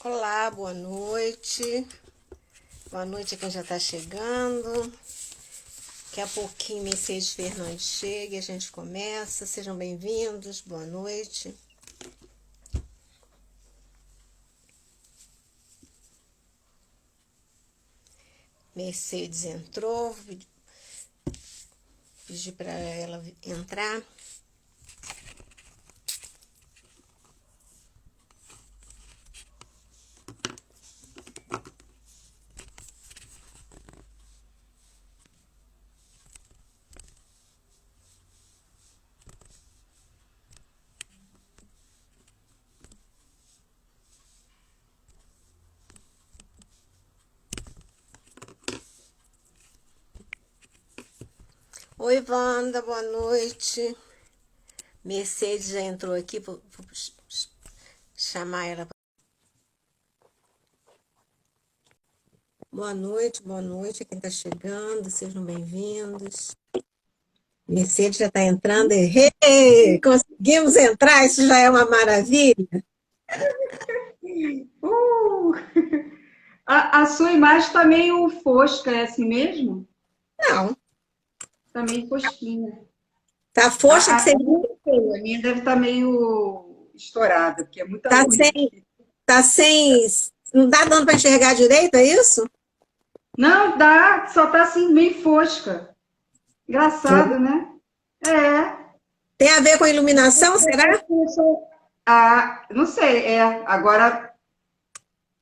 Olá, boa noite. Boa noite a quem já está chegando. Daqui a pouquinho Mercedes Fernandes chega e a gente começa. Sejam bem-vindos, boa noite. Mercedes entrou, pedi para ela entrar. Oi, Wanda, boa noite. Mercedes já entrou aqui, vou chamar ela. Boa noite a quem está chegando, sejam bem-vindos. Mercedes já está entrando. Hey, conseguimos entrar, isso já é uma maravilha. Uh! A sua imagem está meio fosca, é assim mesmo? Não, Está meio fosquinha. tá frouxa que A você minha, não sei, a minha deve estar meio estourada, porque é muita tá luz sem, aqui. tá sem, não tá dando para enxergar direito, é isso? Não, dá, só está assim meio fosca. Engraçado, né? É. Tem a ver com a iluminação, será? Ah, não sei, agora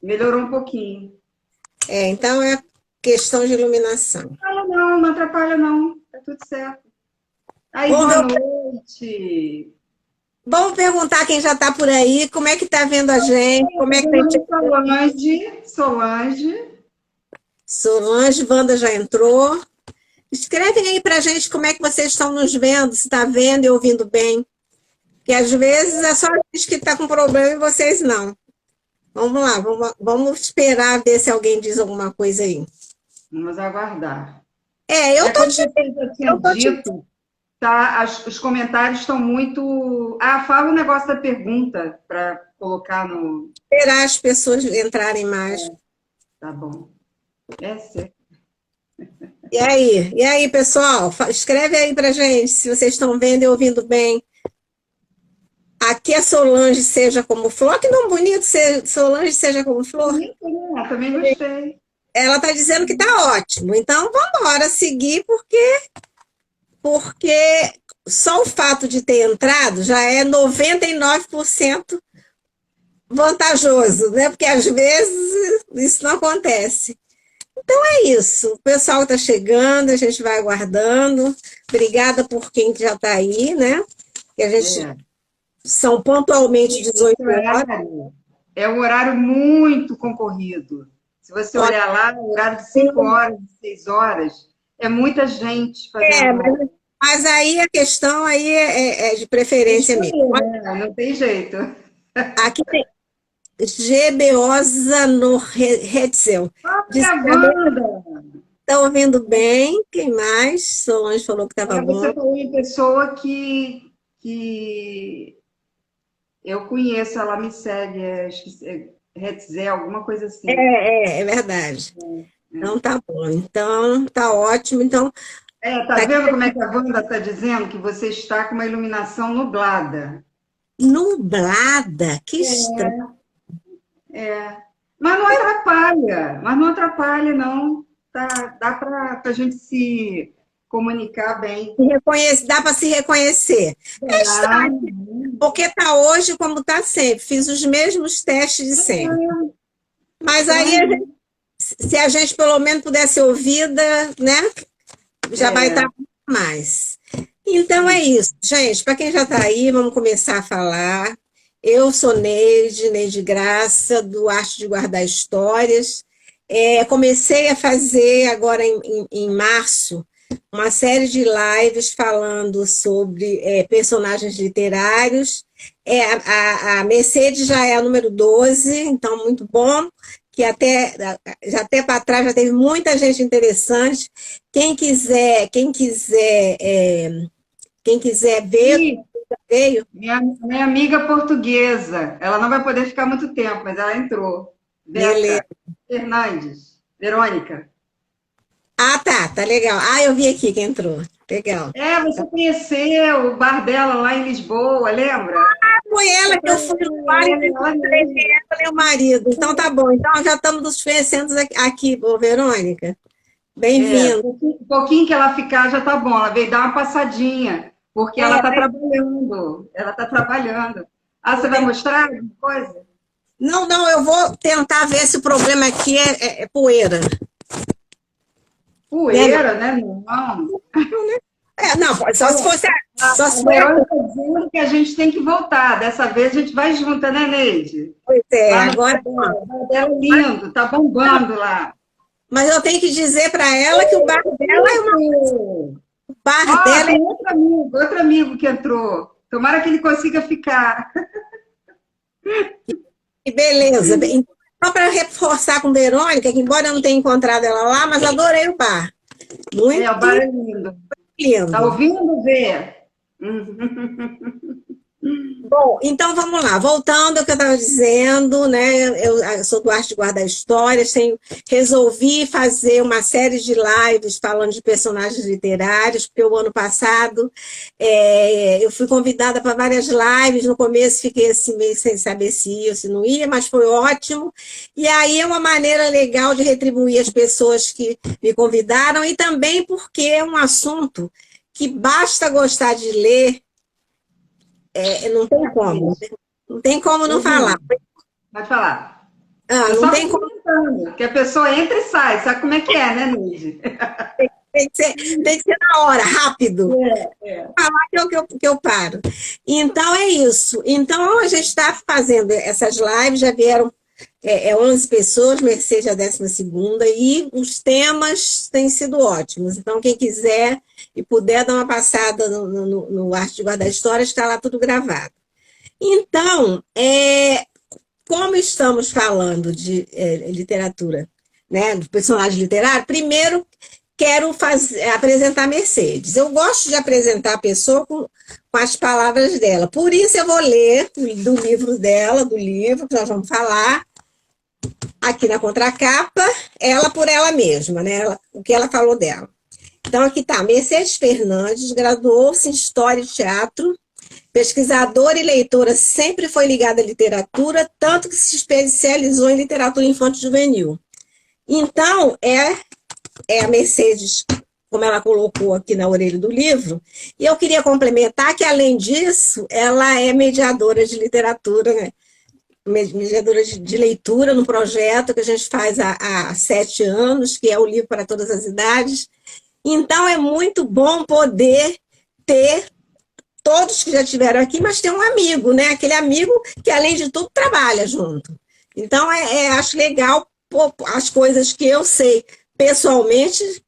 melhorou um pouquinho. É, então é questão de iluminação. Não, não atrapalha não, tá tudo certo. Aí, Vamos boa ver, noite. vamos perguntar quem já está por aí, como é que tá vendo a gente, como é que tá enxergando. Solange. Solange, Wanda já entrou. Escrevem aí pra gente como é que vocês estão nos vendo, se está vendo e ouvindo bem. Porque às vezes é só a gente que está com problema e vocês não. Vamos lá, vamos esperar ver se alguém diz alguma coisa aí. Vamos aguardar. É, É como vocês já eu tinham tô te dito, tá? Os comentários estão muito. Ah, fala o negócio da pergunta para colocar no. esperar as pessoas entrarem mais. Tá bom. É certo. E aí, pessoal, escreve aí pra gente se vocês estão vendo e ouvindo bem. Aqui a Solange seja como flor, que não bonito ser Solange seja como flor. Bonito, né? Também gostei. Ela está dizendo que está ótimo. Então, vamos embora seguir, porque só o fato de ter entrado já é 99% vantajoso, né? Porque às vezes isso não acontece. Então é isso. O pessoal está chegando, a gente vai aguardando. Obrigada por quem já está aí, né? Que a gente É. são pontualmente Esse 18 horas. horário é um horário muito concorrido. Se você Olha, olhar lá, o horário de 5 horas, de 6 horas, é muita gente é, fazendo. mas aí a questão aí é de preferência mesmo. Escolher, né? Não tem jeito. Aqui tem Gebeosa no Hetzel. Olha a Wanda! Está ouvindo bem? Quem mais? Solange falou que estava Olha, bom. você falou em pessoa que eu conheço, ela me segue, esqueci, Hetzel, alguma coisa assim. É verdade. Então tá bom. Então tá ótimo. Então, Tá tá vendo como é que a Wanda está dizendo que você está com uma iluminação nublada? nublada. Que estranho. É. Mas não atrapalha, não. Tá, dá para a gente se comunicar bem. Dá para se reconhecer. É Ah, estranho, porque tá hoje como tá sempre. Fiz os mesmos testes de sempre. Mas aí, estranho. se a gente pelo menos pudesse ouvida, né? Já vai estar É, mais. Então é isso, gente. Para quem já está aí, vamos começar a falar. Eu sou Neide Graça, do Arte de Guardar Histórias. Comecei a fazer agora em março uma série de lives falando sobre personagens literários. A Mercedes já é a número 12, então muito bom, que já até para trás já teve muita gente interessante. Quem quiser ver, Veio? Minha amiga portuguesa. Ela não vai poder ficar muito tempo, mas ela entrou. Beleza. Verka Fernandes. Verônica. Ah, tá legal. Ah, eu vi aqui que entrou. Legal. É, você conheceu o bar dela lá em Lisboa, lembra? Foi ela que eu fui no bar e Ela encontrei mesmo. ela e o marido. Então tá bom. Então já estamos nos conhecendo aqui, ô, Verônica. É, Bem-vindo. um pouquinho que ela ficar já tá bom. Ela veio dar uma passadinha, porque ela É, está trabalhando. Ela está trabalhando. Ah, você vai bem- mostrar alguma coisa? não, eu vou tentar ver se o problema aqui é poeira. Né, não? Poeira, né? Não. Não, só se fosse. Só A se for. Verônica está dizendo que a gente tem que voltar. Dessa vez a gente vai junta, né, Neide? Pois é, Lá no agora. bar dela é lindo, tá bombando lá. Mas eu tenho que dizer para ela que o bar dela é uma. Isso! O bar Ó, dela tem outro amigo que entrou. Tomara que ele consiga ficar. beleza. Então, só para reforçar com Verônica, que embora eu não tenha encontrado ela lá, mas adorei o bar. É, o Muito bar é lindo. Tá lindo. ouvindo, Vê? Bom, então vamos lá. Voltando ao que eu estava dizendo, né? Eu sou do Arte de Guardar Histórias, resolvi fazer uma série de lives falando de personagens literários, porque o ano passado eu fui convidada para várias lives. No começo fiquei assim meio sem saber se ia ou se não ia, mas foi ótimo. E aí é uma maneira legal de retribuir as pessoas que me convidaram, e também porque é um assunto que basta gostar de ler. Não tem como. Não tem como não falar. Uhum. Pode falar. Ah, Eu não só tem como. comentando, que a pessoa entra e sai. Sabe como é que é, né, Neide? Tem que ser na hora, rápido. É. Falar que eu paro. Então é isso. Então a gente está fazendo essas lives, já vieram 11 pessoas, Mercedes a 12ª, e os temas têm sido ótimos. Então, quem quiser e puder dar uma passada no Arte de Guardar Histórias, está lá tudo gravado. Então, como estamos falando de literatura, né, do personagem literário, primeiro quero apresentar Mercedes. Eu gosto de apresentar a pessoa com as palavras dela. Por isso eu vou ler do livro dela, do livro que nós vamos falar, aqui na contracapa, ela por ela mesma, né? O que ela falou dela. Então aqui está, Mercedes Fernandes, graduou-se em História e Teatro, pesquisadora e leitora, sempre foi ligada à literatura, tanto que se especializou em literatura infanto-juvenil. Então, é a Mercedes, como ela colocou aqui na orelha do livro, e eu queria complementar que, além disso, ela é mediadora de literatura, né? Mediadora de leitura no projeto que a gente faz há 7 anos, que é o Livro para Todas as Idades. Então, é muito bom poder ter todos que já estiveram aqui, mas ter um amigo, né? Aquele amigo que, além de tudo, trabalha junto. Então, acho legal as coisas que eu sei pessoalmente,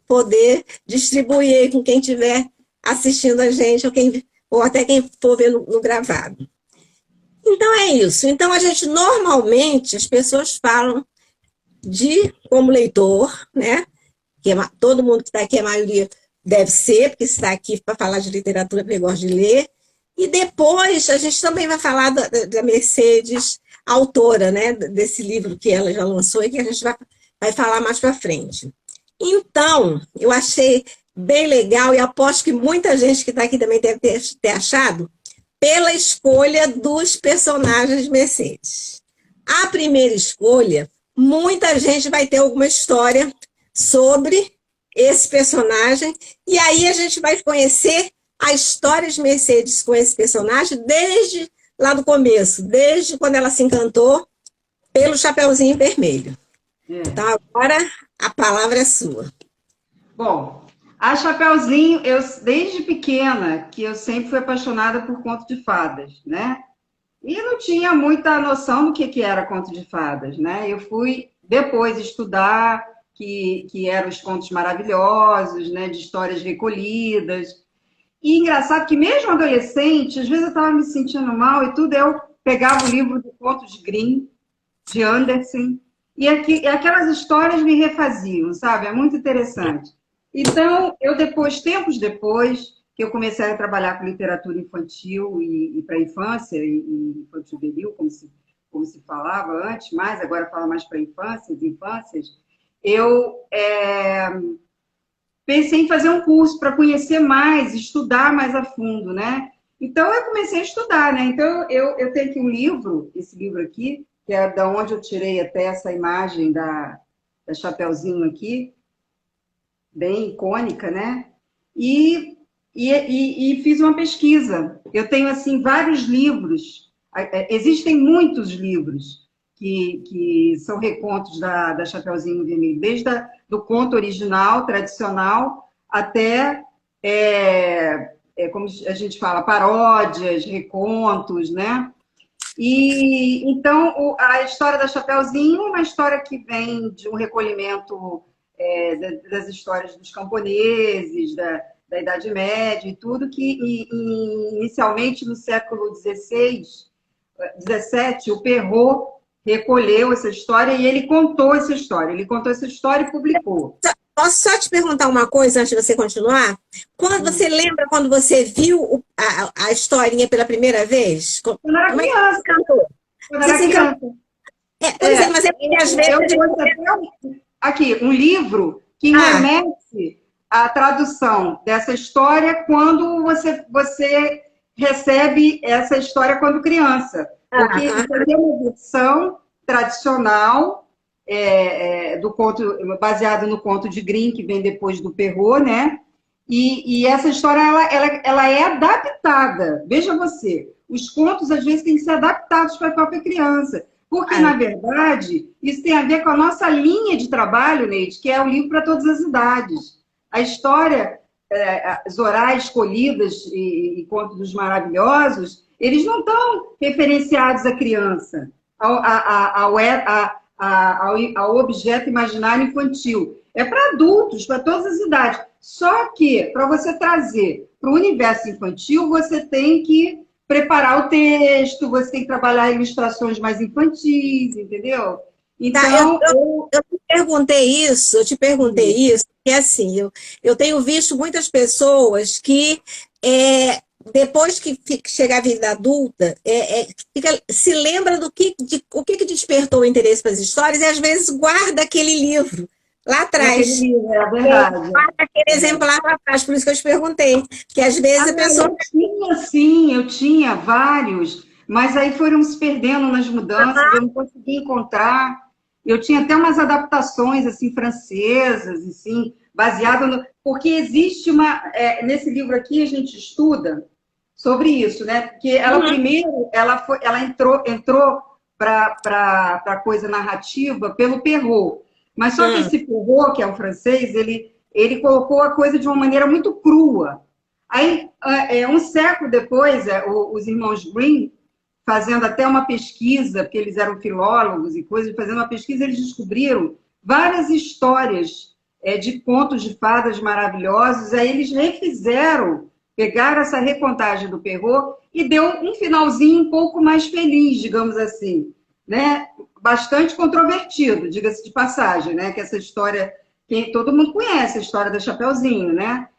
poder distribuir com quem estiver assistindo a gente, ou até quem for ver no gravado. Então, é isso. Então, a gente, normalmente, as pessoas falam como leitor, né? Que todo mundo que está aqui, a maioria deve ser, porque está aqui para falar de literatura, porque gosta de ler. E depois a gente também vai falar da Mercedes, autora, né, desse livro que ela já lançou e que a gente vai falar mais para frente. Então, eu achei bem legal e aposto que muita gente que está aqui também deve ter achado, pela escolha dos personagens de Mercedes. A primeira escolha, muita gente vai ter alguma história sobre esse personagem, e aí a gente vai conhecer a história de Mercedes com esse personagem desde lá do começo, desde quando ela se encantou pelo Chapeuzinho Vermelho. Então, agora a palavra é sua. Bom, a Chapeuzinho, eu desde pequena, que eu sempre fui apaixonada por conto de fadas, né? E não tinha muita noção do que era conto de fadas, né? Eu fui depois estudar que eram os contos maravilhosos, né? De histórias recolhidas. E engraçado que mesmo adolescente, às vezes eu estava me sentindo mal e tudo, eu pegava o livro de contos de Grimm, de Andersen, e aquelas histórias me refaziam, sabe? É muito interessante. Então, eu tempos depois, que eu comecei a trabalhar com literatura infantil e para infância, e infantil juvenil, como se falava antes, mas agora fala mais para infâncias, eu pensei em fazer um curso para conhecer mais, estudar mais a fundo, né? Então, eu comecei a estudar, né? Então, eu tenho aqui um livro, esse livro aqui, que é da onde eu tirei até essa imagem da Chapeuzinho aqui, bem icônica, né? E fiz uma pesquisa. Eu tenho, assim, vários livros. Existem muitos livros que são recontos da Chapeuzinho Vermelho, desde do conto original, tradicional, até, como a gente fala, paródias, recontos, né? E então a história da Chapeuzinho é uma história que vem de um recolhimento das histórias dos camponeses, da Idade Média e tudo, que inicialmente no século XVI, XVII, o Perrault recolheu essa história e ele contou essa história. Ele contou essa história e publicou. Posso só te perguntar uma coisa antes de você continuar? Quando você lembra quando você viu a historinha pela primeira vez? Quando era Como é que criança. você cantou? Quando era criança. Pois é, mas é porque às vezes. Aqui, um livro que remete à tradução dessa história quando você recebe essa história quando criança. Porque tem uma versão tradicional do conto, baseado no conto de Grimm, que vem depois do Perrault, né? E essa história ela é adaptada. Veja você, os contos às vezes têm que ser adaptados para a própria criança. Porque, na verdade, isso tem a ver com a nossa linha de trabalho, Neide, que é o livro para todas as idades. A história, Zorá, Escolhidas e Contos Maravilhosos, eles não estão referenciados à criança, ao objeto imaginário infantil. É para adultos, para todas as idades. Só que, para você trazer para o universo infantil, você tem que preparar o texto, você tem que trabalhar ilustrações mais infantis, entendeu? Então, eu te perguntei isso, porque assim, eu tenho visto muitas pessoas que depois que chega a vida adulta, se lembra o que despertou o interesse para as histórias e às vezes guarda aquele livro lá atrás. Livro, é verdade. Guarda aquele exemplar lá atrás, por isso que eu te perguntei. Que às vezes a pessoa. Eu tinha vários, mas aí foram se perdendo nas mudanças, eu não consegui encontrar. Eu tinha até umas adaptações assim francesas, assim, baseado no... Porque existe nesse livro aqui a gente estuda sobre isso, né? Porque ela primeiro ela entrou para a coisa narrativa pelo Perrault. Mas só que esse Perrault, que é um francês, ele colocou a coisa de uma maneira muito crua. Aí, um século depois, os irmãos Grimm, fazendo até uma pesquisa, porque eles eram filólogos e coisas, fazendo uma pesquisa, eles descobriram várias histórias de contos de fadas maravilhosos, aí eles refizeram, pegaram essa recontagem do Perrault e deu um finalzinho um pouco mais feliz, digamos assim, né? Bastante controvertido, diga-se de passagem, né? Que essa história, todo mundo conhece a história da Chapeuzinho, né?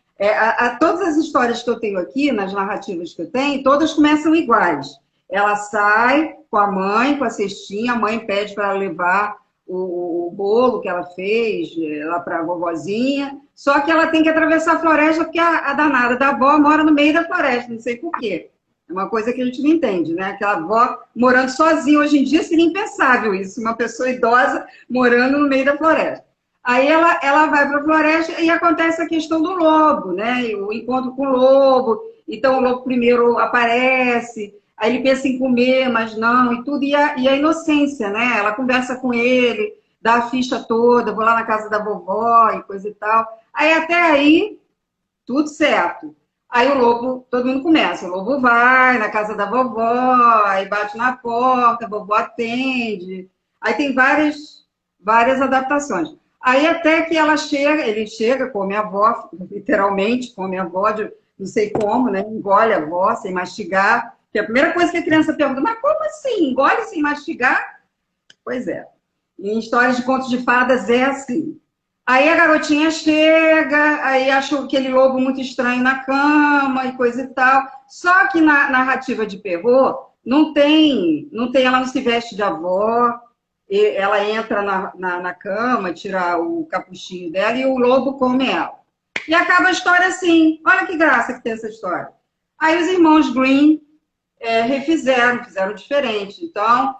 Todas as histórias que eu tenho aqui, nas narrativas que eu tenho, todas começam iguais. Ela sai com a mãe, com a cestinha, a mãe pede para ela levar o bolo que ela fez lá para a vovozinha, só que ela tem que atravessar a floresta porque a danada da avó mora no meio da floresta, não sei por quê. É uma coisa que a gente não entende, né? Aquela avó morando sozinha, hoje em dia seria impensável isso, uma pessoa idosa morando no meio da floresta. Aí ela vai para a floresta e acontece a questão do lobo, né? O encontro com o lobo. Então o lobo primeiro aparece, aí ele pensa em comer, mas não, e tudo. E a inocência, né? Ela conversa com ele, dá a ficha toda, vou lá na casa da vovó e coisa e tal. Aí até aí, tudo certo. Aí o lobo, todo mundo começa, o lobo vai na casa da vovó, aí bate na porta, a vovó atende. Aí tem várias adaptações. Aí até que ele chega, come a avó, literalmente come a avó, não sei como, né? Engole a avó sem mastigar. Que a primeira coisa que a criança pergunta, mas como assim? Engole sem mastigar? Pois é. Em histórias de contos de fadas é assim. Aí a garotinha chega, aí acha aquele lobo muito estranho na cama e coisa e tal. Só que na narrativa de Perrault, ela não se veste de avó, ela entra na cama, tira o capuchinho dela e o lobo come ela. E acaba a história assim. Olha que graça que tem essa história. Aí os irmãos Green fizeram diferente. Então,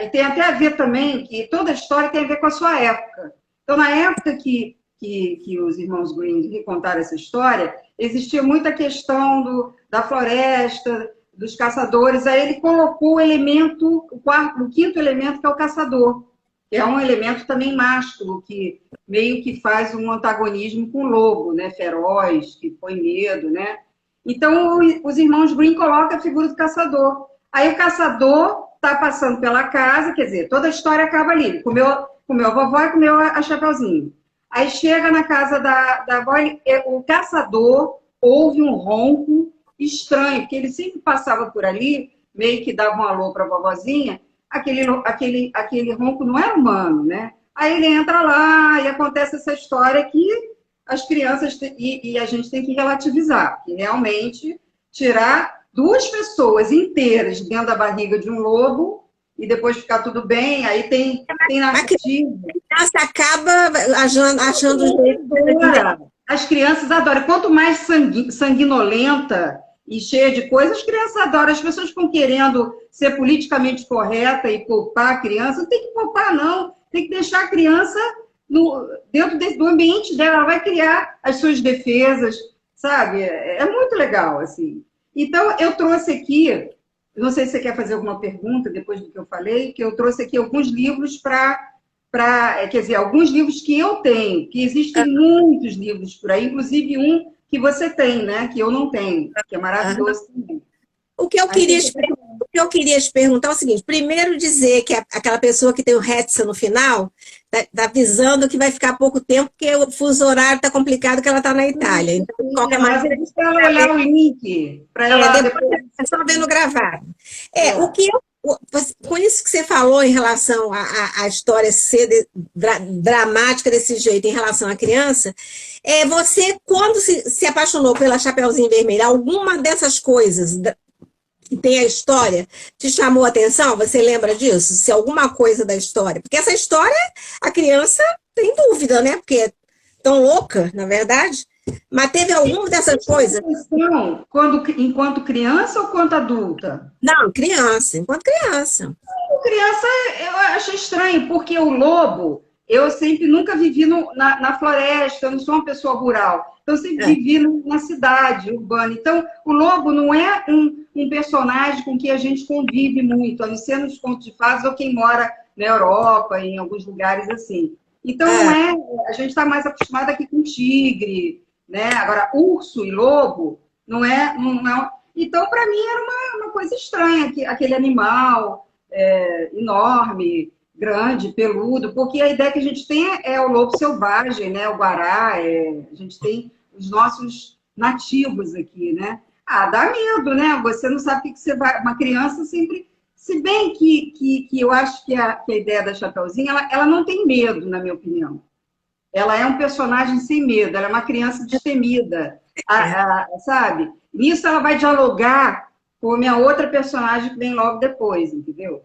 e tem até a ver também que toda a história tem a ver com a sua época. Então, na época que os irmãos Green contaram essa história, existia muita questão da floresta, dos caçadores. Aí ele colocou o elemento, o quinto elemento, que é o caçador, que é um elemento também másculo, que meio que faz um antagonismo com o lobo, né? Feroz, que põe medo, né? Então, os irmãos Green colocam a figura do caçador. Aí o caçador está passando pela casa, quer dizer, toda a história acaba ali. Comeu a vovó e comeu a Chapeuzinho. Aí chega na casa da avó, o caçador ouve um ronco estranho, porque ele sempre passava por ali, meio que dava um alô para a vovozinha, aquele ronco não era humano, né? Aí ele entra lá e acontece essa história que as crianças, e a gente tem que relativizar, que realmente tirar duas pessoas inteiras dentro da barriga de um lobo e depois ficar tudo bem, aí tem narrativa. A criança acaba achando jeito. As crianças adoram. Quanto mais sanguinolenta e cheia de coisas, as crianças adoram. As pessoas ficam querendo ser politicamente correta e poupar a criança. Não tem que poupar, não. Tem que deixar a criança dentro do ambiente dela. Ela vai criar as suas defesas, sabe? É muito legal, assim. Então, eu trouxe aqui, não sei se você quer fazer alguma pergunta depois do que eu falei, que eu trouxe aqui alguns livros quer dizer, alguns livros que eu tenho, que existem muitos livros por aí, inclusive um que você tem, né? Que eu não tenho, que é maravilhoso também. O que eu queria te perguntar é o seguinte: primeiro, dizer que aquela pessoa que tem o Hetza no final está avisando que vai ficar pouco tempo, porque o fuso horário está complicado, que ela está na Itália. Então, de qualquer maneira, para ela olhar o link, para ela depois é só vendo gravado. O que com isso que você falou em relação à história ser dramática desse jeito em relação à criança, você, quando se apaixonou pela Chapeuzinho Vermelho, alguma dessas coisas que tem a história te chamou a atenção? Você lembra disso? Se alguma coisa da história? Porque essa história, a criança tem dúvida, né? Porque é tão louca, na verdade. Mas teve alguma dessas coisas? Enquanto criança ou enquanto adulta? Não, criança, enquanto criança. Criança, eu acho estranho, porque o lobo, eu sempre nunca vivi na floresta, eu não sou uma pessoa rural, então eu sempre vivi na cidade urbana. Então, o lobo não é um personagem com que a gente convive muito, a não ser nos contos de fadas ou quem mora na Europa, em alguns lugares assim. Então, a gente está mais acostumado aqui com tigre, né? Agora, urso e lobo não é. Então, para mim, era uma coisa estranha, aquele animal enorme, grande, peludo, porque a ideia que a gente tem é o lobo selvagem, né? O guará, a gente tem os nossos nativos aqui, né? Dá medo, né? Você não sabe o que você vai. Uma criança sempre. Se bem que eu acho que a ideia da Chapeuzinho, ela não tem medo, na minha opinião. Ela é um personagem sem medo, ela é uma criança destemida, sabe? Nisso ela vai dialogar com a minha outra personagem que vem logo depois, entendeu?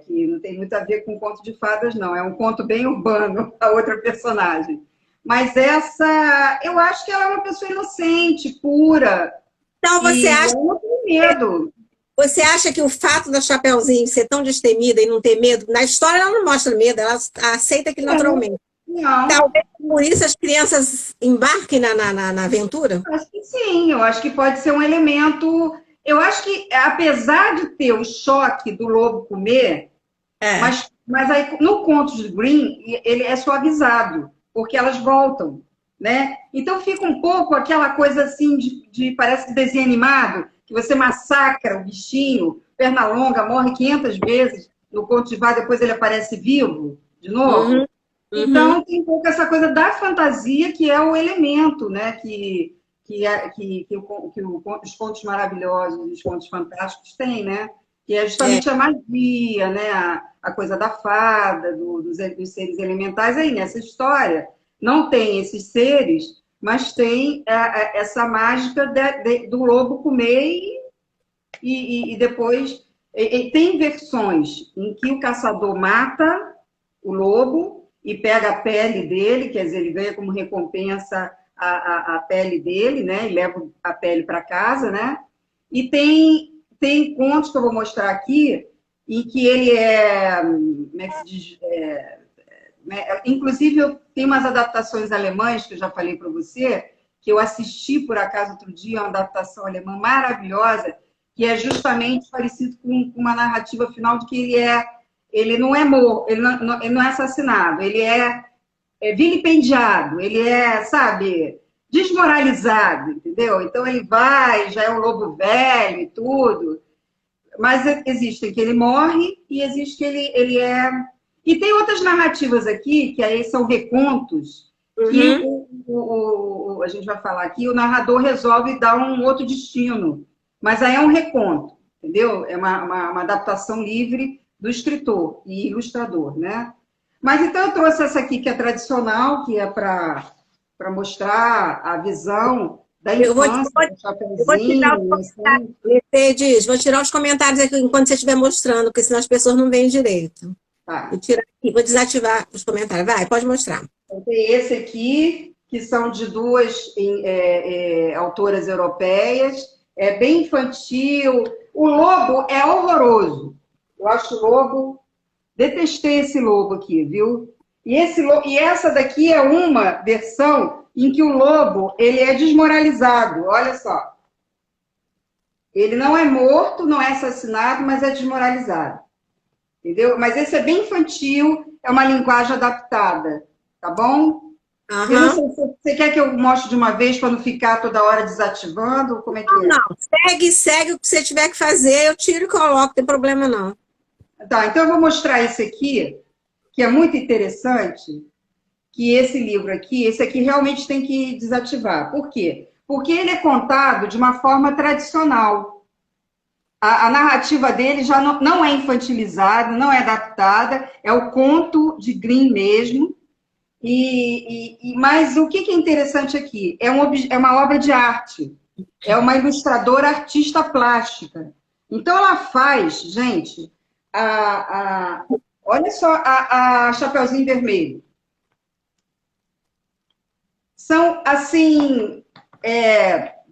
Que não tem muito a ver com conto de fadas, não. É um conto bem urbano, a outra personagem. Mas eu acho que ela é uma pessoa inocente, pura. Então, você acha... Ela não tem medo. Você acha que o fato da Chapeuzinho ser tão destemida e não ter medo, na história ela não mostra medo, ela aceita aquilo naturalmente. Não. Talvez por isso as crianças embarquem na aventura? Eu acho que sim, eu acho que pode ser um elemento. Eu acho que, apesar de ter o choque do lobo comer, mas aí no conto de Green, ele é suavizado, porque elas voltam, né? Então fica um pouco aquela coisa assim parece que desenho animado, que você massacra o bichinho, perna longa, morre 500 vezes no conto de Vá, depois ele aparece vivo de novo. Então, tem um pouco essa coisa da fantasia, que é o elemento, né? Que os contos maravilhosos, os contos fantásticos têm, né? que é É, justamente a magia, né? A coisa da fada, dos seres elementais. Aí, nessa história, não tem esses seres, mas tem essa mágica do lobo comer e depois... E tem versões em que o caçador mata o lobo e pega a pele dele, quer dizer, ele ganha como recompensa a pele dele, né? E leva a pele para casa, né? E tem contos que eu vou mostrar aqui em que ele é, como é que se diz? Inclusive, eu tenho umas adaptações alemãs que eu já falei para você, que eu assisti por acaso outro dia, uma adaptação alemã maravilhosa, que é justamente parecido com uma narrativa final de que ele não é morto, ele não é assassinado, ele é vilipendiado, ele é, sabe, desmoralizado, entendeu? Então ele vai, já é um lobo velho e tudo, mas existe que ele morre e existe que ele é... E tem outras narrativas aqui, que aí são recontos, que uhum. a gente vai falar aqui, o narrador resolve dar um outro destino, mas aí é um reconto, entendeu? É uma adaptação livre do escritor e ilustrador, né? Mas então eu trouxe essa aqui que é tradicional, que é para mostrar a visão da Eu vou, infância, do eu vou tirar os Chapeuzinho, comentários. assim. Mercedes, vou tirar os comentários aqui enquanto você estiver mostrando, porque senão as pessoas não veem direito. Vou Tá. tirar aqui, vou desativar os comentários. Vai, pode mostrar. Então, tem esse aqui, que são de duas autoras europeias, é bem infantil. O lobo é horroroso. Eu acho o lobo. Detestei esse lobo aqui, viu? E essa daqui é uma versão em que o lobo ele é desmoralizado. Olha só. Ele não é morto, não é assassinado, mas é desmoralizado. Entendeu? Mas esse é bem infantil, é uma linguagem adaptada. Tá bom? Eu não Aham. sei se você quer que eu mostre de uma vez para não ficar toda hora desativando, como é que Não, é? não. Segue o que você tiver que fazer, eu tiro e coloco, não tem problema não. Tá, então eu vou mostrar esse aqui, que é muito interessante, que esse livro aqui, esse aqui realmente tem que desativar. Por quê? Porque ele é contado de uma forma tradicional. A narrativa dele já não é infantilizada, não é adaptada, é o conto de Grimm mesmo. Mas o que é interessante aqui? É uma obra de arte, é uma ilustradora artista plástica. Então ela faz, gente, olha só a Chapeuzinho Vermelho. São, assim,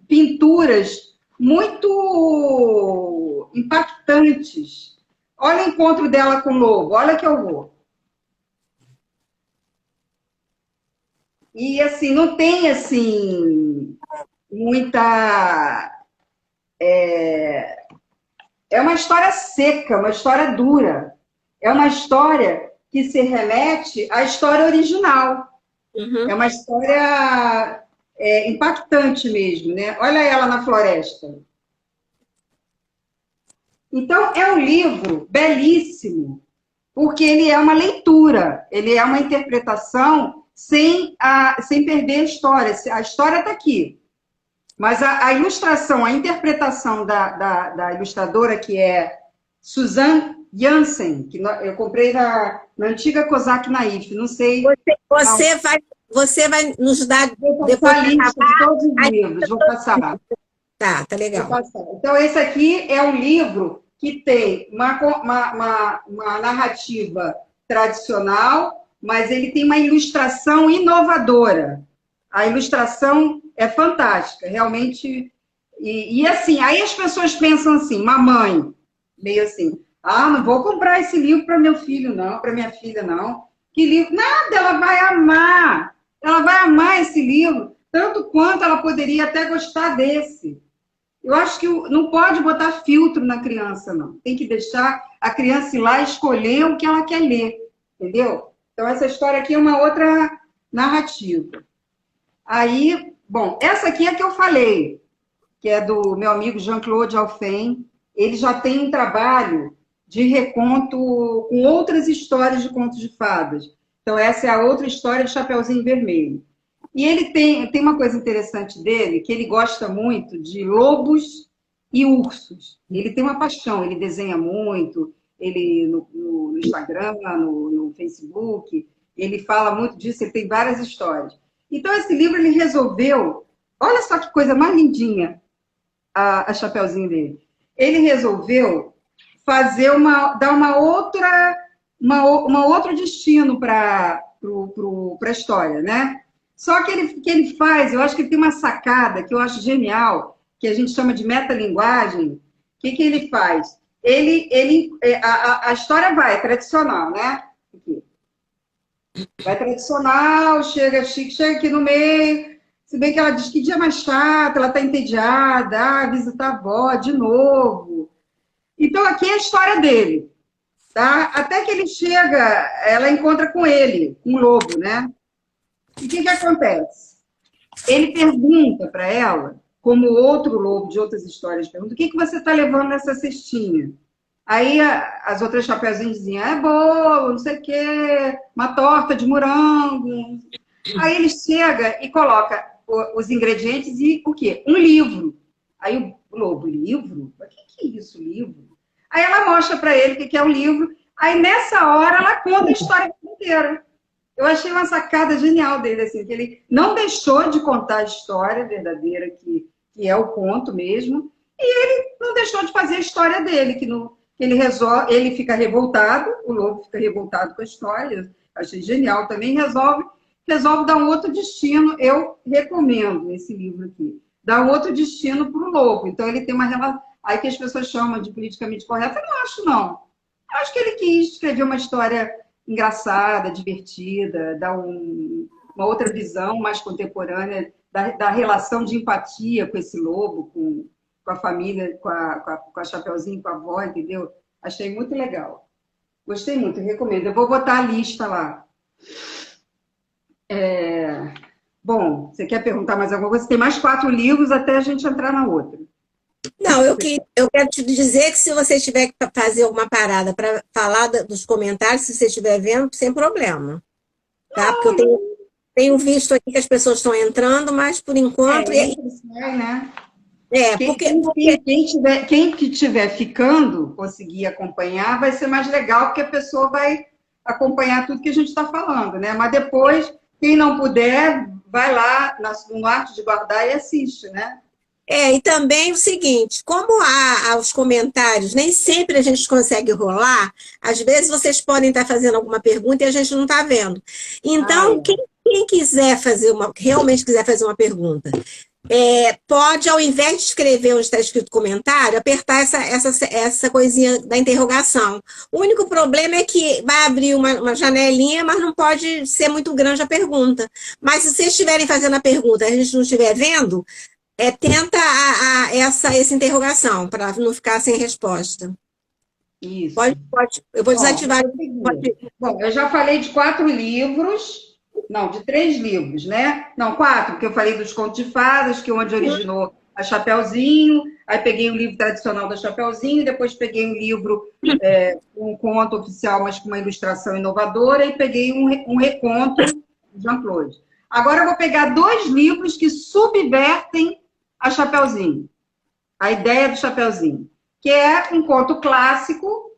pinturas muito impactantes. Olha o encontro dela com o lobo, olha que horror. E, assim, não tem, assim, muita... É uma história seca, uma história dura. É uma história que se remete à história original. É Uhum. uma história impactante mesmo, né? Olha ela na floresta. Então, é um livro belíssimo, porque ele é uma leitura, ele é uma interpretação sem perder a história. A história está aqui, mas a ilustração, a interpretação da ilustradora, que é Suzanne Jansen, que eu comprei na antiga Cosac Naif, não sei. Você, você vai, você vai nos dar, Vou depois passar que a lista de acabar, todos os a livros, lista vou toda. passar. Tá Vou legal. passar. Então, esse aqui é um livro que tem uma narrativa tradicional, mas ele tem uma ilustração inovadora. A ilustração é fantástica, realmente. Assim, aí as pessoas pensam assim, mamãe, meio assim, não vou comprar esse livro para meu filho, não, para minha filha, não. Que livro? Nada, ela vai amar. Ela vai amar esse livro, tanto quanto ela poderia até gostar desse. Eu acho que não pode botar filtro na criança, não. Tem que deixar a criança ir lá e escolher o que ela quer ler, entendeu? Então, essa história aqui é uma outra narrativa. Aí, bom, essa aqui é a que eu falei, que é do meu amigo Jean-Claude Alphen. Ele já tem um trabalho de reconto com outras histórias de contos de fadas. Então, essa é a outra história de Chapeuzinho Vermelho. E ele tem uma coisa interessante dele, que ele gosta muito de lobos e ursos. Ele tem uma paixão, ele desenha muito, ele no Instagram, no Facebook, ele fala muito disso, ele tem várias histórias. Então, esse livro ele resolveu, olha só que coisa mais lindinha, a Chapeuzinho dele. Ele resolveu dar uma outro destino para a história, né? Só que ele faz, eu acho que ele tem uma sacada que eu acho genial, que a gente chama de metalinguagem. O que ele faz? A história vai, é tradicional, né? Aqui. Vai tradicional, chega aqui no meio, se bem que ela diz que dia mais chato, ela está entediada, visitar a avó de novo. Então, aqui é a história dele, tá? Até que ele chega, ela encontra com ele, um lobo, né? E o que acontece? Ele pergunta para ela, como outro lobo de outras histórias pergunta, o que você está levando nessa cestinha? Aí as outras chapeuzinhas diziam, é bolo, não sei o quê, uma torta de morango. Aí ele chega e coloca os ingredientes e o quê? Um livro. Aí o lobo, livro? O que é isso, livro? Aí ela mostra para ele o que é o livro. Aí nessa hora ela conta a história inteira. Eu achei uma sacada genial dele, assim, que ele não deixou de contar a história verdadeira, que é o conto mesmo, e ele não deixou de fazer a história dele, que ele fica revoltado, o lobo fica revoltado com a história, achei genial também, resolve dar um outro destino. Eu recomendo esse livro aqui, dar um outro destino para o lobo. Então ele tem uma relação, aí que as pessoas chamam de politicamente correto, eu não acho, não. Eu acho que ele quis escrever uma história engraçada, divertida, dar uma outra visão mais contemporânea da relação de empatia com esse lobo, com a família, com a Chapeuzinho, com a avó, entendeu? Achei muito legal. Gostei muito, recomendo. Eu vou botar a lista lá. Bom, você quer perguntar mais alguma coisa? Tem mais 4 livros até a gente entrar na outra. Não, eu quero te dizer que se você tiver que fazer alguma parada para falar dos comentários, se você estiver vendo, sem problema. Tá? Porque eu tenho visto aqui que as pessoas estão entrando, mas por enquanto. Né? Porque Quem que estiver ficando, conseguir acompanhar, vai ser mais legal, porque a pessoa vai acompanhar tudo que a gente está falando, né? Mas depois, quem não puder, vai lá no Arte de Guardar e assiste, né? e também o seguinte, como há os comentários, nem sempre a gente consegue rolar, às vezes vocês podem estar fazendo alguma pergunta e a gente não está vendo. Então, quem quiser realmente quiser fazer uma pergunta, pode, ao invés de escrever onde está escrito comentário, apertar essa coisinha da interrogação. O único problema é que vai abrir uma janelinha, mas não pode ser muito grande a pergunta. Mas se vocês estiverem fazendo a pergunta e a gente não estiver vendo, tenta essa interrogação, para não ficar sem resposta. Isso. Eu vou desativar. Bom, eu já falei de 4 livros, não, de 3 livros, né? Não, 4, porque eu falei dos contos de fadas, que é onde originou a Chapeuzinho, aí peguei o livro tradicional da Chapeuzinho, depois peguei um livro, um conto oficial, mas com uma ilustração inovadora, e peguei um reconto de Jean-Claude. Agora eu vou pegar 2 livros que subvertem a Chapeuzinho, a ideia do Chapeuzinho, que é um conto clássico,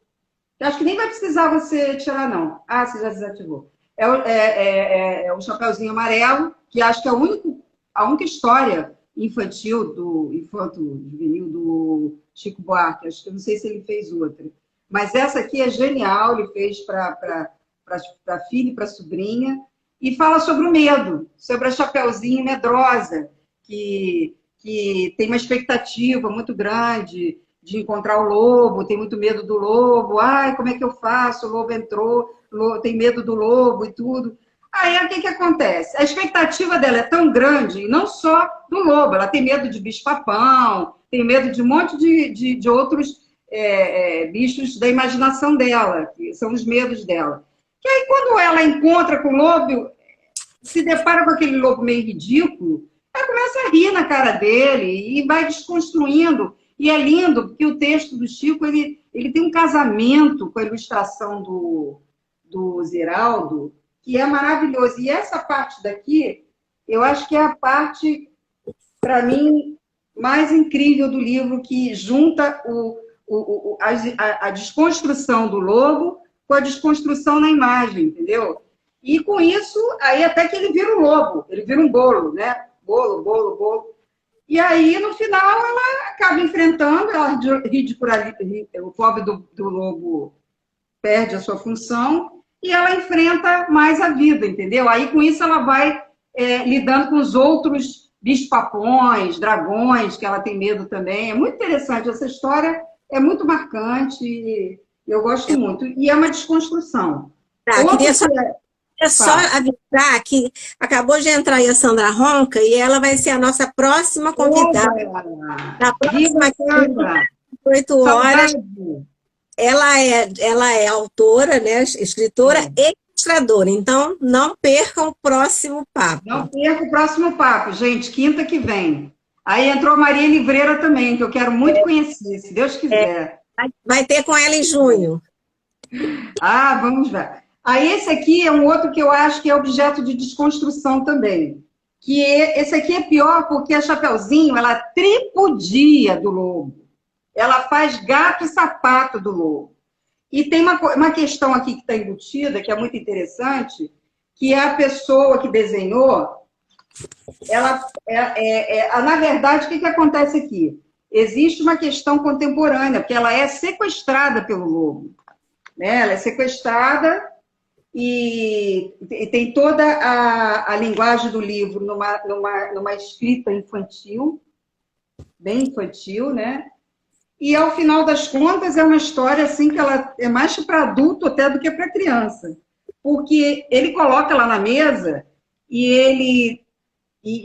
que acho que nem vai precisar você tirar, não. Ah, você já desativou. É o Chapeuzinho Amarelo, que acho que é a única história infantil, infanto-juvenil do Chico Buarque. Acho que eu não sei se ele fez outra. Mas essa aqui é genial, ele fez para a filha e para a sobrinha, e fala sobre o medo, sobre a Chapeuzinho medrosa, que tem uma expectativa muito grande de encontrar o lobo, tem muito medo do lobo, ai, como é que eu faço? O lobo entrou, tem medo do lobo e tudo. Aí o que acontece? A expectativa dela é tão grande, e não só do lobo, ela tem medo de bicho-papão, tem medo de um monte de outros bichos da imaginação dela, que são os medos dela. Que aí quando ela encontra com o lobo, se depara com aquele lobo meio ridículo, ela começa a rir na cara dele e vai desconstruindo. E é lindo, porque o texto do Chico, ele tem um casamento com a ilustração do Ziraldo, que é maravilhoso. E essa parte daqui, eu acho que é a parte, para mim, mais incrível do livro, que junta a desconstrução do lobo com a desconstrução na imagem, entendeu? E com isso, aí até que ele vira um lobo, ele vira um bolo, né? Bolo, bolo, bolo. E aí, no final, ela acaba enfrentando, ela o pobre do lobo perde a sua função e ela enfrenta mais a vida, entendeu? Aí, com isso, ela vai lidando com os outros bichos-papões, dragões, que ela tem medo também. É muito interessante. Essa história é muito marcante e eu gosto muito. E é uma desconstrução. Tá, Outro queria só, que é... queria só Fala. avisar que acabou de entrar aí a Sandra Ronca e ela vai ser a nossa próxima convidada Oba! da Viva próxima quinta, Sandra! 8 horas. Saudade! Ela é autora, né, escritora É. e ilustradora, então não percam o próximo Não papo. perca o próximo papo, gente, quinta que vem. Aí entrou Maria Livreira também, que eu quero muito conhecer, se Deus quiser. Vai ter com ela em junho. Ah, vamos ver. Aí esse aqui é um outro que eu acho que é objeto de desconstrução também. Esse aqui é pior porque a Chapeuzinho, ela tripudia do lobo. Ela faz gato e sapato do lobo. E tem uma questão aqui que está embutida, que é muito interessante, que é a pessoa que desenhou, ela, na verdade, o que acontece aqui? Existe uma questão contemporânea, porque ela é sequestrada pelo lobo. Né? Ela é sequestrada e tem toda a linguagem do livro numa escrita infantil, bem infantil, né? E ao final das contas é uma história assim que ela é mais para adulto até do que para criança, porque ele coloca ela na mesa e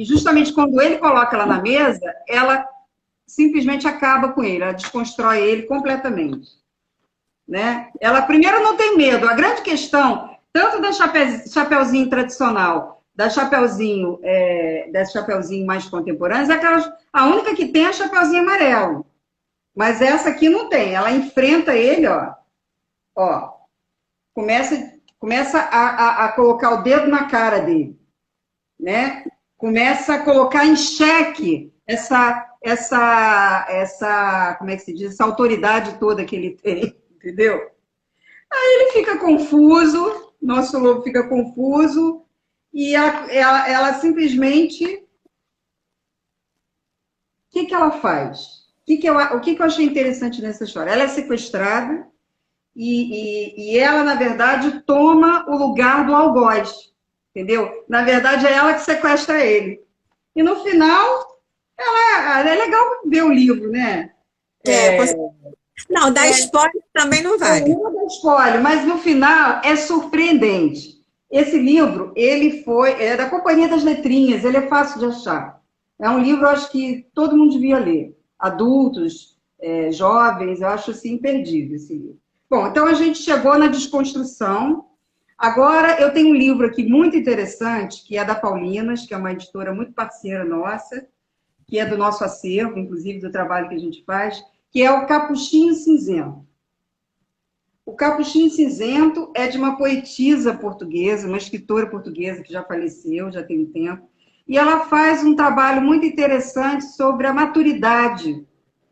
justamente quando ele coloca ela na mesa, ela simplesmente acaba com ele, ela desconstrói ele completamente. Né? Ela primeiro não tem medo. A grande questão, tanto da Chapeuzinho tradicional, da Chapeuzinho, das Chapeuzinho mais contemporâneas, a única que tem é a Chapeuzinho amarelo. Mas essa aqui não tem. Ela enfrenta ele, ó, começa a colocar o dedo na cara dele, né? Começa a colocar em xeque como é que se diz? Essa autoridade toda que ele tem, entendeu? Aí ele fica confuso, nosso lobo fica confuso, e ela simplesmente. O que ela faz? O que eu achei interessante nessa história? Ela é sequestrada e ela, na verdade, toma o lugar do algoz, entendeu? Na verdade, é ela que sequestra ele. E no final, é legal ver o livro, né? É, não, dar spoiler também não vale. Não dá spoiler, mas no final é surpreendente. Esse livro, ele é da Companhia das Letrinhas, ele é fácil de achar. É um livro, eu acho que todo mundo devia ler. Adultos, jovens, eu acho assim imperdível esse livro. Bom, então a gente chegou na desconstrução. Agora eu tenho um livro aqui muito interessante, que é da Paulinas, que é uma editora muito parceira nossa, que é do nosso acervo, inclusive do trabalho que a gente faz, que é o Capuchinho Cinzento. O Capuchinho Cinzento é de uma poetisa portuguesa, uma escritora portuguesa que já faleceu, já tem um tempo, e ela faz um trabalho muito interessante sobre a maturidade,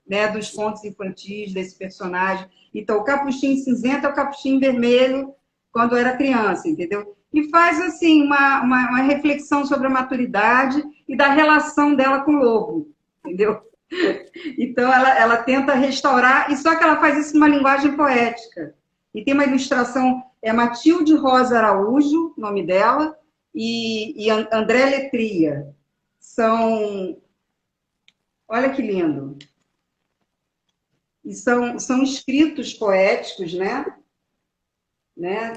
né, dos contos infantis, desse personagem. Então, o Capuchinho Cinzento é o Capuchinho Vermelho quando era criança, entendeu? E faz, assim, uma reflexão sobre a maturidade e da relação dela com o lobo, entendeu? Então, ela tenta restaurar, e só que ela faz isso numa linguagem poética. E tem uma ilustração, é Matilde Rosa Araújo, o nome dela, e André Letria. Olha que lindo. E são escritos poéticos, né?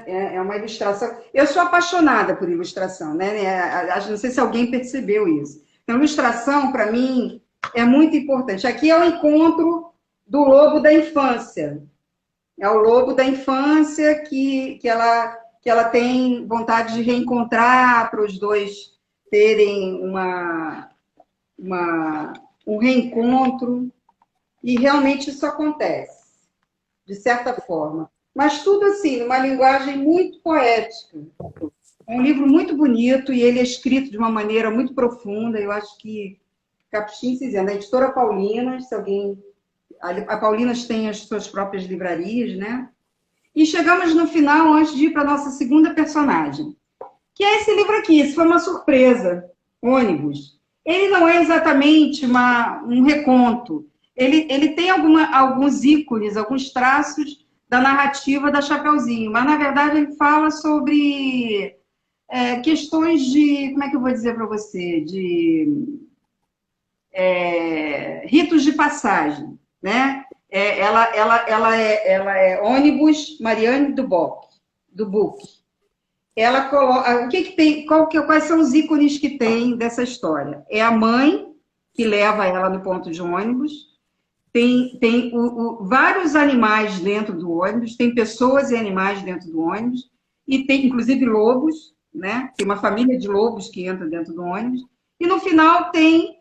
É uma ilustração. Eu sou apaixonada por ilustração, né? Não sei se alguém percebeu isso. Então, ilustração, para mim, é muito importante. Aqui é o encontro do lobo da infância. É o lobo da infância que ela tem vontade de reencontrar para os dois terem um reencontro. E realmente isso acontece, de certa forma. Mas tudo assim, numa linguagem muito poética. É um livro muito bonito e ele é escrito de uma maneira muito profunda. Eu acho que Capuchin Cinzento, a editora Paulinas, se alguém... A Paulinas tem as suas próprias livrarias, né? E chegamos no final, antes de ir para a nossa segunda personagem, que é esse livro aqui. Isso foi uma surpresa, Ônibus. Ele não é exatamente um reconto. Ele tem alguns ícones, alguns traços da narrativa da Chapeuzinho, mas, na verdade, ele fala sobre questões de... Como é que eu vou dizer para você? De ritos de passagem, né? Ela é Ônibus Marianne Dubuc. Ela coloca... Quais são os ícones que tem dessa história? É a mãe que leva ela no ponto de ônibus, tem vários animais dentro do ônibus, tem pessoas e animais dentro do ônibus, e tem, inclusive, lobos, né? Tem uma família de lobos que entra dentro do ônibus, e no final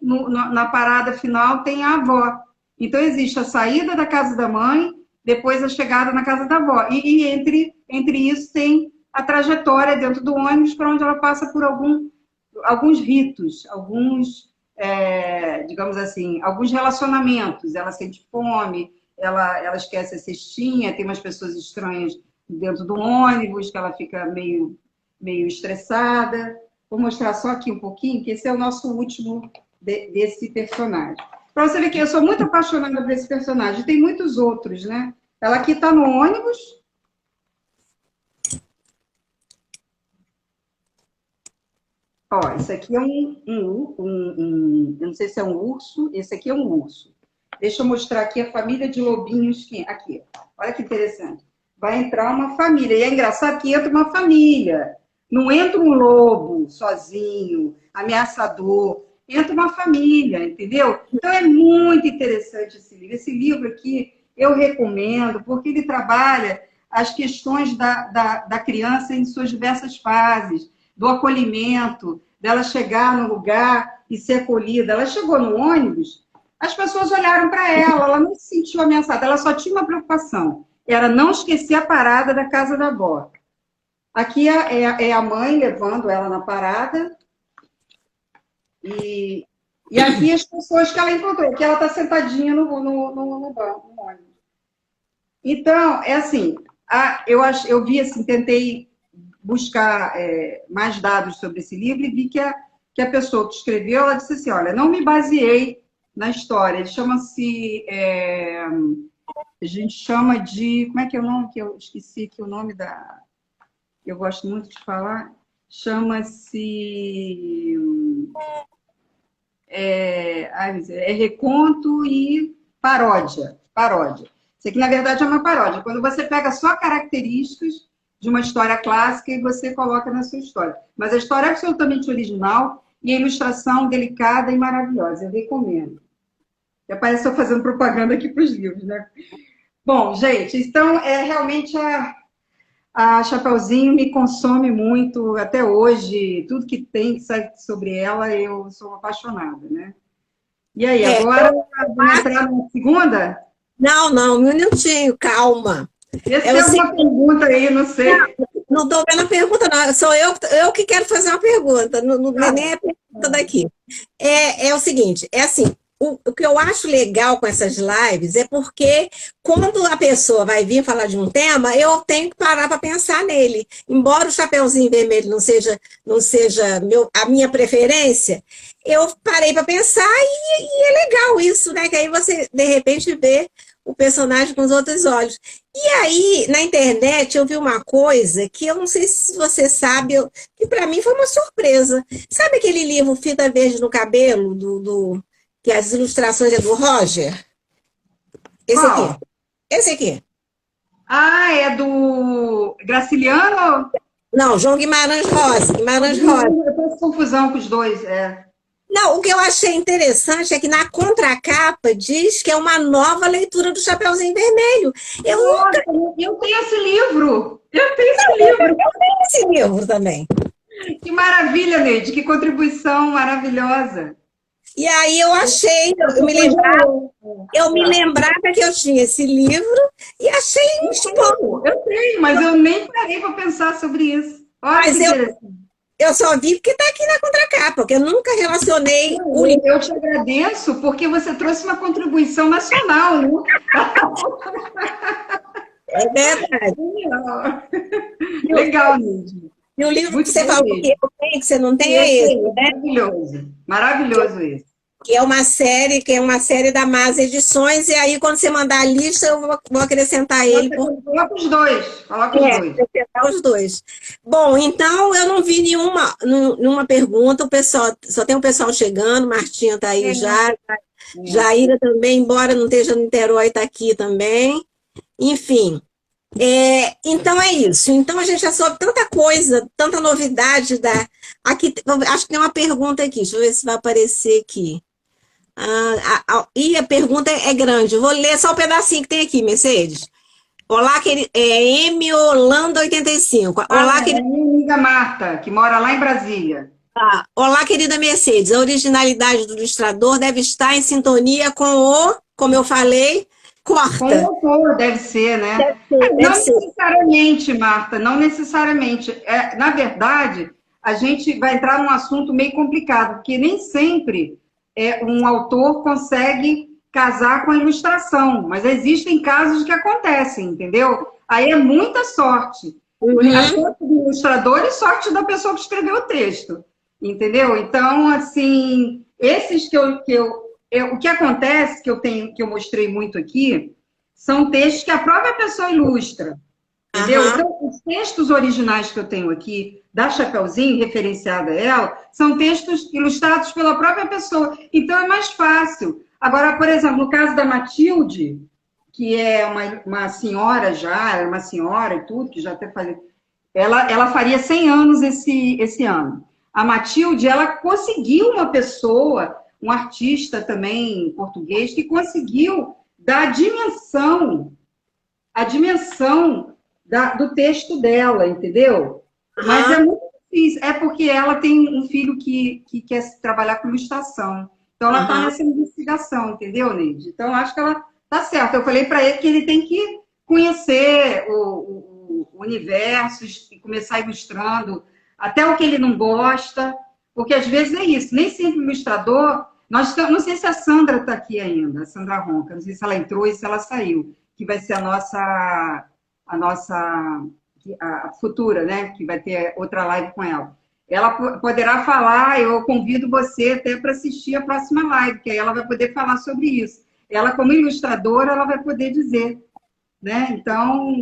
na parada final, tem a avó. Então, existe a saída da casa da mãe, depois a chegada na casa da avó. E entre isso tem a trajetória dentro do ônibus, para onde ela passa por alguns ritos, digamos assim, alguns relacionamentos. Ela sente fome, ela esquece a cestinha, tem umas pessoas estranhas dentro do ônibus, que ela fica meio estressada. Vou mostrar só aqui um pouquinho, que esse é o nosso último desse personagem. Para você ver que eu sou muito apaixonada por esse personagem. Tem muitos outros, né? Ela aqui está no ônibus. Ó, esse aqui é eu não sei se é um urso. Esse aqui é um urso. Deixa eu mostrar aqui a família de lobinhos. Aqui, olha que interessante. Vai entrar uma família. E é engraçado que entra uma família. Não entra um lobo sozinho, ameaçador. Entra uma família, entendeu? Então, é muito interessante esse livro. Esse livro aqui eu recomendo, porque ele trabalha as questões da criança em suas diversas fases, do acolhimento, dela chegar no lugar e ser acolhida. Ela chegou no ônibus, as pessoas olharam para ela não se sentiu ameaçada, ela só tinha uma preocupação, era não esquecer a parada da casa da avó. Aqui é a mãe levando ela na parada, e aqui as pessoas que ela encontrou, que ela está sentadinha no banco, no ônibus. Então, é assim, eu vi assim, tentei buscar mais dados sobre esse livro e vi que a pessoa que escreveu, ela disse assim, olha, não me baseei na história, ele chama-se, a gente chama de, como é que é o nome, que eu esqueci aqui o nome que eu gosto muito de falar, chama-se... reconto e paródia. Isso aqui, na verdade, é uma paródia. Quando você pega só características de uma história clássica e você coloca na sua história. Mas a história é absolutamente original e a ilustração delicada e maravilhosa. Eu recomendo. Já parece eu fazendo propaganda aqui para os livros, né? Bom, gente, então, realmente a Chapeuzinho me consome muito até hoje. Tudo que tem que sair sobre ela, eu sou apaixonada, né? E aí, agora vamos entrar na segunda? Não, um minutinho, calma. Essa é uma pergunta aí, não sei. Não estou vendo a pergunta, não. Sou eu que quero fazer uma pergunta. Não é nem a pergunta daqui. É o seguinte, é assim, o que eu acho legal com essas lives é porque quando a pessoa vai vir falar de um tema, eu tenho que parar para pensar nele. Embora o Chapeuzinho Vermelho não seja a minha preferência, eu parei para pensar e é legal isso, né? Que aí você, de repente, vê o personagem com os outros olhos. E aí, na internet, eu vi uma coisa que eu não sei se você sabe, que para mim foi uma surpresa. Sabe aquele livro Fita Verde no Cabelo, que as ilustrações é do Roger? Esse aqui. Ah, é do Graciliano? Não, João Guimarães Rosa. Eu faço confusão com os dois, Não, o que eu achei interessante é que na contracapa diz que é uma nova leitura do Chapeuzinho Vermelho. Eu tenho esse livro! Eu tenho esse livro também. Que maravilha, Neide! Que contribuição maravilhosa! E aí eu achei, eu me lembrava que eu tinha esse livro e achei um Eu tenho, mas eu nem parei para pensar sobre isso. Olha, Eu só vi porque está aqui na contracapa, porque eu nunca relacionei o livro. Eu te agradeço porque você trouxe uma contribuição nacional, né? É verdade. E o, Legal, Lídia. e o livro que Muito você bom falou que mesmo. eu tenho, que você não tem, é Esse esse, aí, né? maravilhoso. Maravilhoso esse. Que é uma série da Mas Edições, e aí quando você mandar a lista, eu vou acrescentar ele, porque Coloca os dois. Coloca os dois. acrescentar os dois. Bom, então eu não vi nenhuma pergunta, o pessoal, só tem o pessoal chegando, Martinha está aí já, Jaira também, embora não esteja no Niterói, está aqui também. Enfim, então é isso. Então a gente já soube tanta coisa, tanta novidade aqui. Acho que tem uma pergunta aqui. Deixa eu ver se vai aparecer aqui. E a pergunta é grande. Eu vou ler só um pedacinho que tem aqui, Mercedes. Olá, M Holanda 85. Olá, É minha amiga Marta, que mora lá em Brasília. Olá, querida Mercedes. A originalidade do ilustrador deve estar em sintonia com como eu falei, Com o corta. autor, deve ser, né? Deve Não ser. necessariamente, Marta, não necessariamente. Na verdade, a gente vai entrar num assunto meio complicado, porque nem sempre um autor consegue casar com a ilustração, mas existem casos que acontecem, entendeu? Aí é muita sorte. A sorte do ilustrador e sorte da pessoa que escreveu o texto, entendeu? Então, assim, esses o que acontece, que eu mostrei muito aqui, são textos que a própria pessoa ilustra, entendeu? Aham. Então, os textos originais que eu tenho aqui, da Chapeuzinho, referenciada a ela, são textos ilustrados pela própria pessoa. Então, é mais fácil. Agora, por exemplo, no caso da Matilde, que é uma senhora já, era uma senhora e tudo, que já até faleceu, ela faria 100 anos esse ano. A Matilde, ela conseguiu uma pessoa, um artista também português, que conseguiu dar a dimensão do texto dela, entendeu? Mas é Aham. muito difícil, é porque ela tem um filho que quer trabalhar com ilustração. Então, ela está Aham. nessa investigação, entendeu, Neide? Então, acho que ela está certa. Eu falei para ele que ele tem que conhecer o universo e começar ilustrando até o que ele não gosta, porque às vezes é isso, nem sempre o ilustrador. Não sei se a Sandra está aqui ainda, a Sandra Ronca, não sei se ela entrou e se ela saiu, que vai ser a futura, né? Que vai ter outra live com ela. Ela poderá falar, eu convido você até para assistir a próxima live, que aí ela vai poder falar sobre isso. Ela, como ilustradora, ela vai poder dizer, né? Então,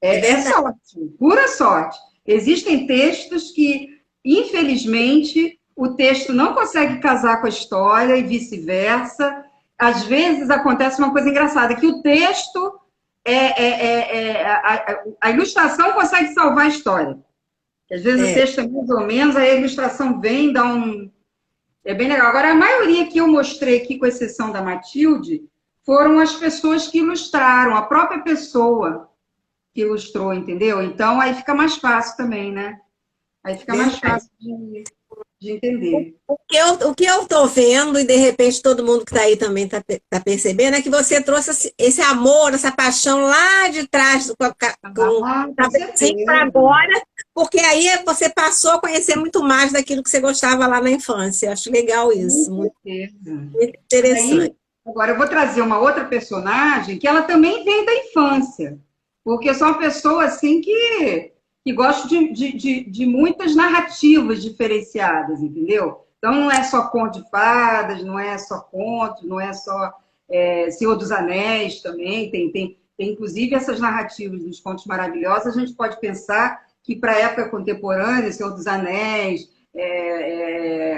É é verdade. sorte, pura sorte. Existem textos que, infelizmente, o texto não consegue casar com a história e vice-versa. Às vezes acontece uma coisa engraçada, que o texto, a ilustração consegue salvar a história. Às vezes o É, texto é mais ou menos, aí a ilustração vem, dá um... É bem legal. Agora, a maioria que eu mostrei aqui, com exceção da Matilde, foram as pessoas que ilustraram, a própria pessoa que ilustrou, entendeu? Então, aí fica mais fácil também, né? Aí fica mais verdade. fácil de entender. O que eu estou vendo, e de repente todo mundo que está aí também está percebendo, é que você trouxe esse amor, essa paixão lá de trás, Com assim, para certeza. agora, porque aí você passou a conhecer muito mais daquilo que você gostava lá na infância. Eu acho legal Com isso, muito, certeza. muito Aí, interessante. agora eu vou trazer uma outra personagem que ela também vem da infância, porque eu sou uma pessoa assim que gosto de muitas narrativas diferenciadas, entendeu? Então não é só conto de fadas, não é só conto, não é só Senhor dos Anéis também, tem inclusive essas narrativas dos contos maravilhosos, a gente pode pensar que para a época contemporânea, Senhor dos Anéis,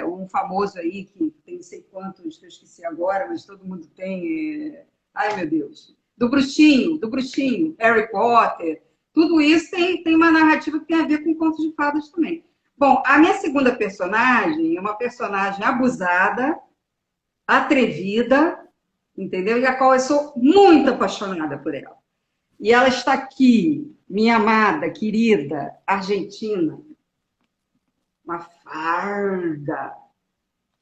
um famoso aí, que tem não sei quantos, que eu esqueci agora, mas todo mundo tem. Ai, meu Deus. Do Bruxinho, Harry Potter. Tudo isso tem uma narrativa que tem a ver com contos de fadas também. Bom, a minha segunda personagem é uma personagem abusada, atrevida, entendeu? E a qual eu sou muito apaixonada por ela. E ela está aqui, minha amada, querida, Argentina, uma farda.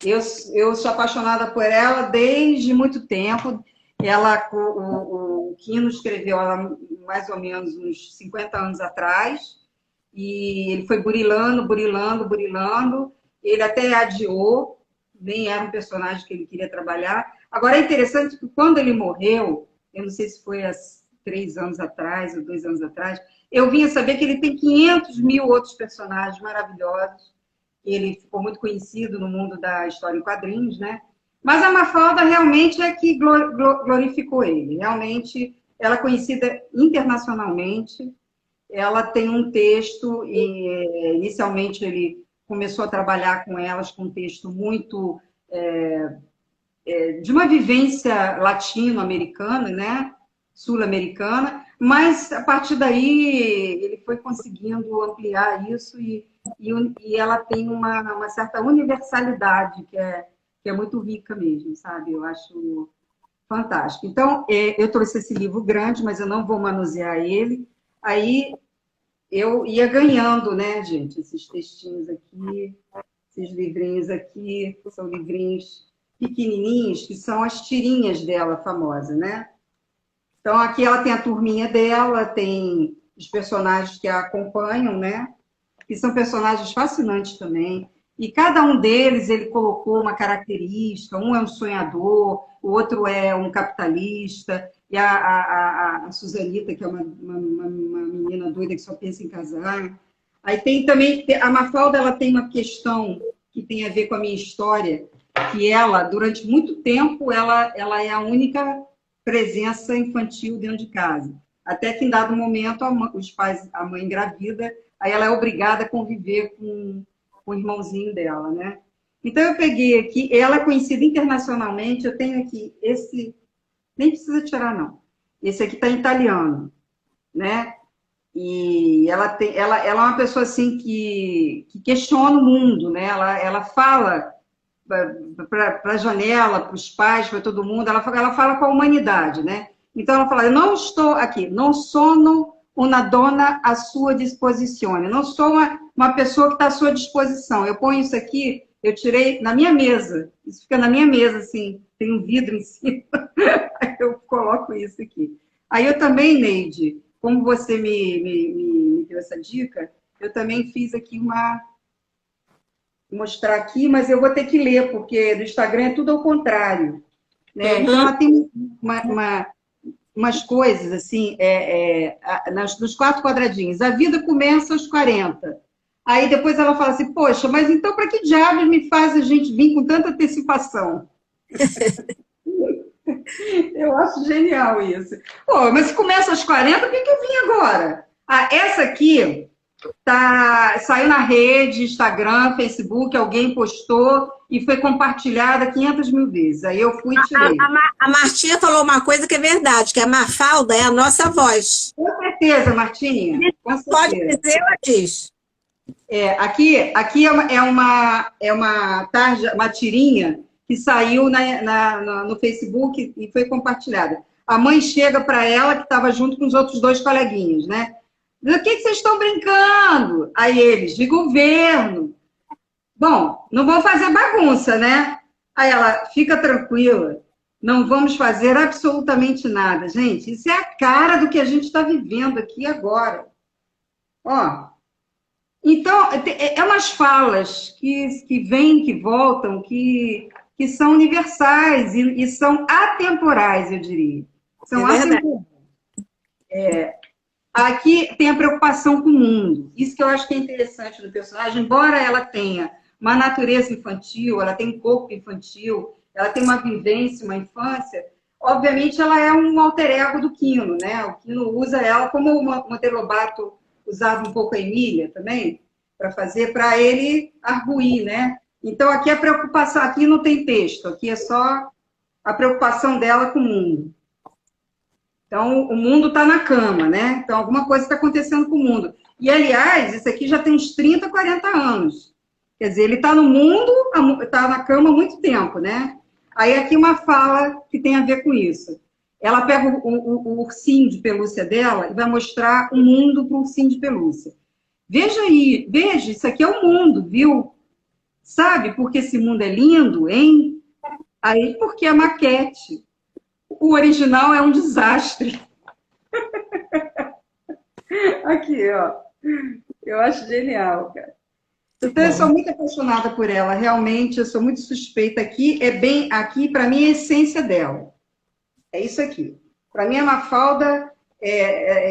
Eu sou apaixonada por ela desde muito tempo. O Quino escreveu ela mais ou menos uns 50 anos atrás. e ele foi burilando, burilando, burilando. Ele até adiou, nem era um personagem que ele queria trabalhar. Agora, é interessante que quando ele morreu, eu não sei se foi há 3 anos atrás ou 2 anos atrás, eu vim a saber que ele tem 500 mil outros personagens maravilhosos. Ele ficou muito conhecido no mundo da história em quadrinhos, né? Mas a Mafalda realmente é que glorificou ele. Realmente, ela é conhecida internacionalmente. Ela tem um texto, e inicialmente ele começou a trabalhar com elas com um texto muito de uma vivência latino-americana, né? Sul-americana, mas a partir daí ele foi conseguindo ampliar isso e ela tem uma certa universalidade que é muito rica mesmo, sabe? Eu acho fantástico. Então, eu trouxe esse livro grande, mas eu não vou manusear ele. Aí eu ia ganhando, né, gente? Esses textinhos aqui, esses livrinhos aqui, são livrinhos pequenininhos, que são as tirinhas dela famosa, né? Então, aqui ela tem a turminha dela, tem os personagens que a acompanham, né? Que são personagens fascinantes também. E cada um deles, ele colocou uma característica. Um é um sonhador, o outro é um capitalista, e a Suzanita, que é uma menina doida que só pensa em casar. Aí tem também, a Mafalda, ela tem uma questão que tem a ver com a minha história, que ela, durante muito tempo, ela é a única presença infantil dentro de casa. Até que, em dado momento, a mãe engravida, aí ela é obrigada a conviver com o irmãozinho dela, né? Então, eu peguei aqui, ela é conhecida internacionalmente, eu tenho aqui esse, nem precisa tirar, não. Esse aqui está em italiano, né? E ela é uma pessoa, assim, que questiona o mundo, né? Ela fala para a janela, para os pais, para todo mundo, ela fala com a humanidade, né? Então ela fala, eu não estou aqui, não sono uma dona à sua disposição, eu não sou uma pessoa que está à sua disposição, eu ponho isso aqui, eu tirei na minha mesa, isso fica na minha mesa, assim, tem um vidro em cima, aí eu coloco isso aqui. Aí eu também, Neide, como você me deu essa dica, eu também fiz aqui mostrar aqui, mas eu vou ter que ler, porque no Instagram é tudo ao contrário. Né? Então, ela tem umas coisas, assim, nos 4 quadradinhos. A vida começa aos 40. Aí depois ela fala assim, poxa, mas então para que diabos me faz a gente vir com tanta antecipação? Eu acho genial isso. Pô, mas se começa aos 40, por que eu vim agora? Ah, essa aqui saiu na rede, Instagram, Facebook, alguém postou e foi compartilhada 500 mil vezes. Aí eu fui e tirei. A Martinha falou uma coisa que é verdade, que a Mafalda é a nossa voz. Com certeza, Martinha. Com certeza. Pode dizer, ela diz. Aqui é uma tarja, uma tirinha que saiu no Facebook e foi compartilhada. A mãe chega para ela, que estava junto com os outros 2 coleguinhas, né? Do que vocês estão brincando? Aí eles, de governo. Bom, não vão fazer bagunça, né? Aí ela, fica tranquila, não vamos fazer absolutamente nada. Gente, isso é a cara do que a gente está vivendo aqui agora. Ó, então, é umas falas que vêm, que voltam, que são universais e são atemporais, eu diria. São atemporais. Aqui tem a preocupação com o mundo. Isso que eu acho que é interessante no personagem, embora ela tenha uma natureza infantil, ela tem um corpo infantil, ela tem uma vivência, uma infância, obviamente ela é um alter ego do Quino, né? O Quino usa ela como o Monteiro Lobato usava um pouco a Emília também, para ele arguir, né? Então aqui a preocupação, aqui não tem texto, aqui é só a preocupação dela com o mundo. Então, o mundo está na cama, né? Então, alguma coisa está acontecendo com o mundo. E, aliás, isso aqui já tem uns 30, 40 anos. Quer dizer, ele está no mundo, está na cama há muito tempo, né? Aí, aqui uma fala que tem a ver com isso. Ela pega o ursinho de pelúcia dela e vai mostrar o mundo para o ursinho de pelúcia. Veja aí, veja, isso aqui é o mundo, viu? Sabe por que esse mundo é lindo, hein? Aí, porque é maquete. O original é um desastre. Aqui, ó. Eu acho genial, cara. Muito Então, eu sou bom. muito apaixonada por ela, realmente, eu sou muito suspeita aqui. Aqui, para mim, é a essência dela. É isso aqui. Para mim, a Mafalda,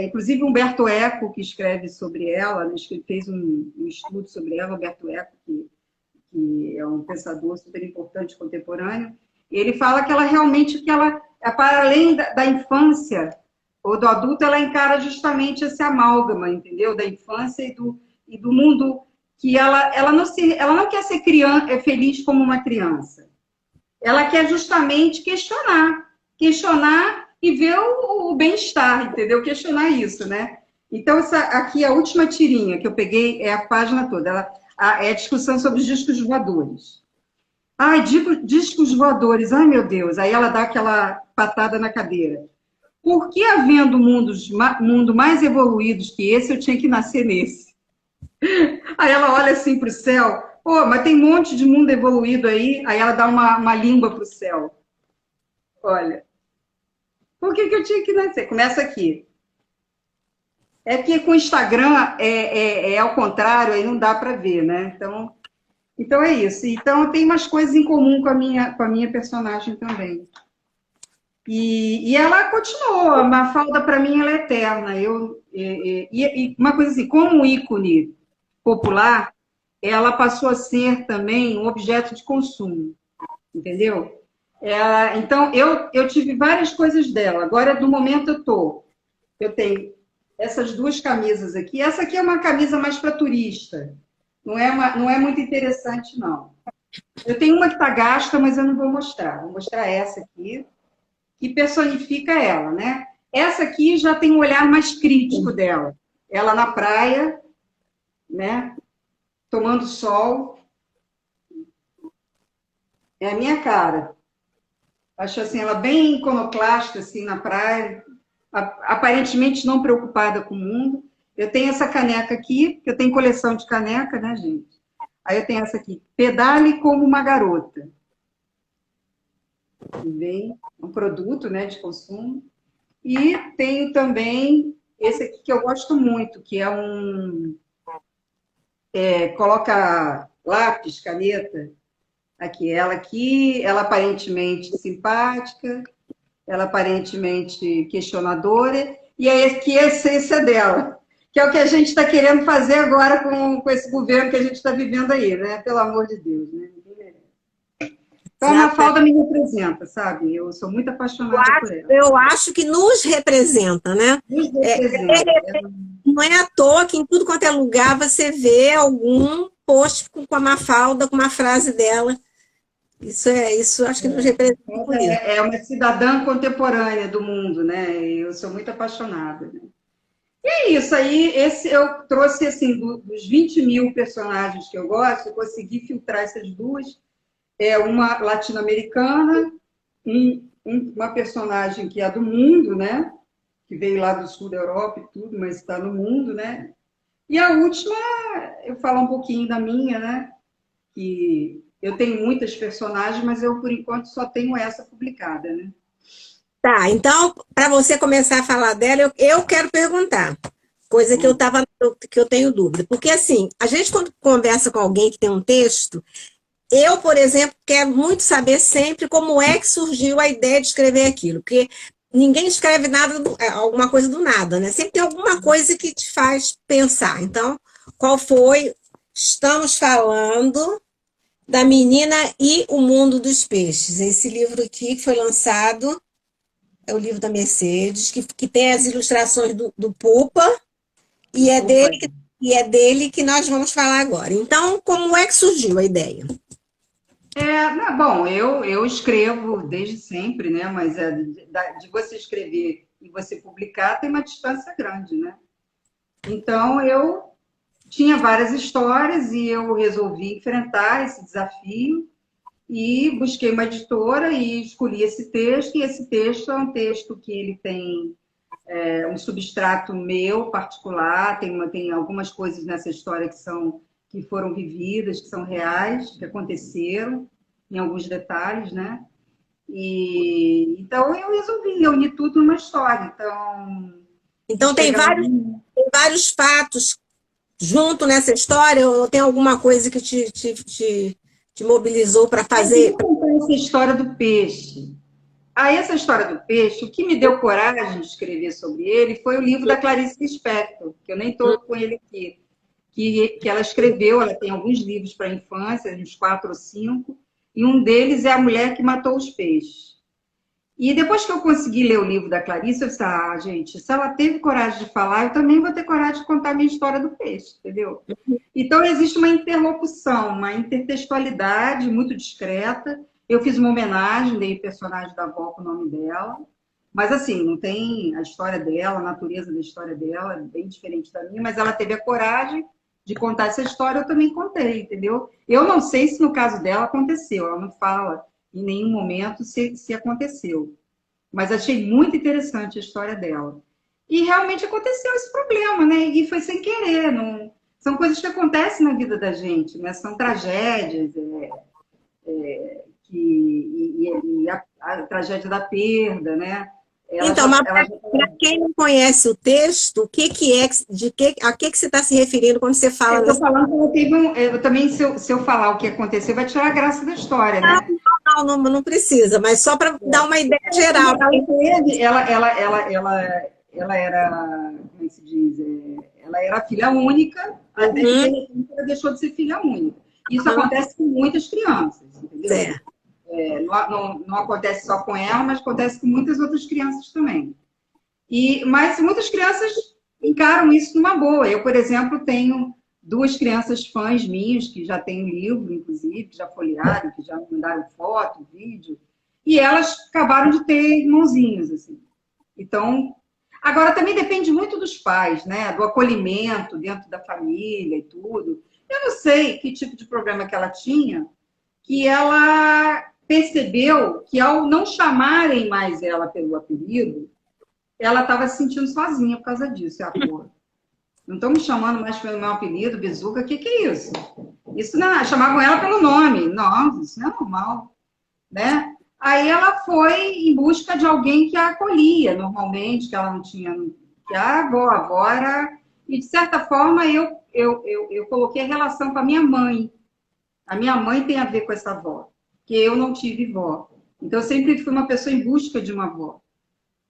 inclusive Humberto Eco, que escreve sobre ela, né, que fez um estudo sobre ela, Humberto Eco, que é um pensador super importante contemporâneo, ele fala que ela realmente, para além da infância ou do adulto, ela encara justamente esse amálgama, entendeu? Da infância e do mundo que ela não quer ser feliz como uma criança. Ela quer justamente questionar e ver o bem-estar, entendeu? Questionar isso, né? Então, essa aqui, a última tirinha que eu peguei é a página toda. É a discussão sobre os discos voadores. Ai, discos voadores, ai meu Deus. Aí ela dá aquela patada na cadeira. Por que, havendo mundo mais evoluídos que esse, eu tinha que nascer nesse? Aí ela olha assim para o céu. Pô, mas tem um monte de mundo evoluído aí. Aí ela dá uma língua para o céu. Olha, por que eu tinha que nascer? Começa aqui. É que com o Instagram é ao contrário, aí não dá para ver, né? Então é isso. Então tem umas coisas em comum com a minha personagem também. E ela continuou, a Mafalda para mim ela é eterna. E uma coisa assim, como ícone popular, ela passou a ser também um objeto de consumo, entendeu? Então eu tive várias coisas dela. Agora, no momento, eu tenho essas duas camisas aqui. Essa aqui é uma camisa mais para turista. Não é muito interessante, não. Eu tenho uma que está gasta, mas eu não vou mostrar. Vou mostrar essa aqui, que personifica ela, né? Essa aqui já tem um olhar mais crítico dela. Ela na praia, né? Tomando sol. É a minha cara. Acho assim, ela bem iconoclasta, assim, na praia, aparentemente não preocupada com o mundo. Eu tenho essa caneca aqui, que eu tenho coleção de caneca, né, gente? Aí eu tenho essa aqui, Pedale como uma garota. Vem um produto, né, de consumo. E tenho também esse aqui que eu gosto muito, que é coloca lápis, caneta. Aqui, ela aparentemente simpática, ela aparentemente questionadora, e é aqui a essência dela, que é o que a gente está querendo fazer agora com esse governo que a gente está vivendo aí, né? Pelo amor de Deus, né? Então, a Exata. Mafalda me representa, sabe? Eu sou muito apaixonada por ela. Eu acho que nos representa, né? Me É, representa. não é à toa que em tudo quanto é lugar você vê algum post com a Mafalda, com uma frase dela. Isso acho que nos representa por isso. É uma cidadã contemporânea do mundo, né? Eu sou muito apaixonada. Né? E é isso aí. Eu trouxe, assim, dos 20 mil personagens que eu gosto, eu consegui filtrar essas duas. Uma latino-americana, uma personagem que é do mundo, né? Que veio lá do sul da Europa e tudo, mas está no mundo, né? E a última, eu falo um pouquinho da minha, né? Que eu tenho muitas personagens, mas eu, por enquanto, só tenho essa publicada, né? Tá, então, para você começar a falar dela, eu quero perguntar, coisa que eu tenho dúvida. Porque assim, a gente quando conversa com alguém que tem um texto, eu, por exemplo, quero muito saber sempre como é que surgiu a ideia de escrever aquilo, porque ninguém escreve nada, alguma coisa do nada, né? Sempre tem alguma coisa que te faz pensar. Então, qual foi? Estamos falando da Menina e o Mundo dos Peixes. Esse livro aqui que foi lançado é o livro da Mercedes, que tem as ilustrações do Pupa, e é Opa. dele que nós vamos falar agora. Então, como é que surgiu a ideia? Não, bom, eu escrevo desde sempre, né? Mas de você escrever e você publicar tem uma distância grande, né? Então, eu tinha várias histórias e eu resolvi enfrentar esse desafio e busquei uma editora e escolhi esse texto. E esse texto é um texto que ele tem um substrato meu particular, tem algumas coisas nessa história que foram vividas, que são reais, que aconteceram, em alguns detalhes, né? E então eu resolvi unir tudo numa história. Então Então, quis pegar tem vários fatos junto nessa história ou tem alguma coisa que te mobilizou para fazer? Eu contei essa história do peixe. Aí, essa história do peixe, o que me deu coragem de escrever sobre ele foi o livro da Clarice Lispector, que eu nem estou com ele aqui, que ela escreveu, ela tem alguns livros para a infância, uns 4 ou 5, e um deles é A Mulher que Matou os Peixes. E depois que eu consegui ler o livro da Clarice, eu disse, gente, se ela teve coragem de falar, eu também vou ter coragem de contar a minha história do peixe, entendeu? Então, existe uma interlocução, uma intertextualidade muito discreta. Eu fiz uma homenagem, dei o personagem da avó com o nome dela, mas assim, não tem a história dela, a natureza da história dela, é bem diferente da minha, mas ela teve a coragem de contar essa história, eu também contei, entendeu? Eu não sei se no caso dela aconteceu, ela não fala em nenhum momento se aconteceu. Mas achei muito interessante a história dela. E realmente aconteceu esse problema, né? E foi sem querer. Não... São coisas que acontecem na vida da gente, né? São tragédias, e a tragédia da perda, né? Então, mas para quem não conhece o texto, a que você está se referindo quando você fala? Eu estou falando que ela teve eu também, se eu falar o que aconteceu, vai tirar a graça da história, né? Não precisa, mas só para dar uma ideia geral. Ela era, como é que se diz? Ela era filha única, até que de repente ela deixou de ser filha única. Isso acontece com muitas crianças, entendeu? Não acontece só com ela, mas acontece com muitas outras crianças também. Mas muitas crianças encaram isso numa boa. Eu, por exemplo, tenho 2 crianças fãs minhas, que já têm livro, inclusive, que já folhearam, que já me mandaram foto, vídeo, e elas acabaram de ter irmãozinhos, assim. Então, agora também depende muito dos pais, né? Do acolhimento dentro da família e tudo. Eu não sei que tipo de problema que ela tinha, que ela percebeu que ao não chamarem mais ela pelo apelido, ela estava se sentindo sozinha por causa disso. Porra, não estão me chamando mais pelo meu apelido, Bizuca, o que é isso? Isso não, chamavam ela pelo nome. Não, isso não é normal, né? Aí ela foi em busca de alguém que a acolhia, normalmente, que ela não tinha... Que a avó era... E, de certa forma, eu coloquei a relação com a minha mãe. A minha mãe tem a ver com essa avó, que eu não tive vó. Então, eu sempre fui uma pessoa em busca de uma avó.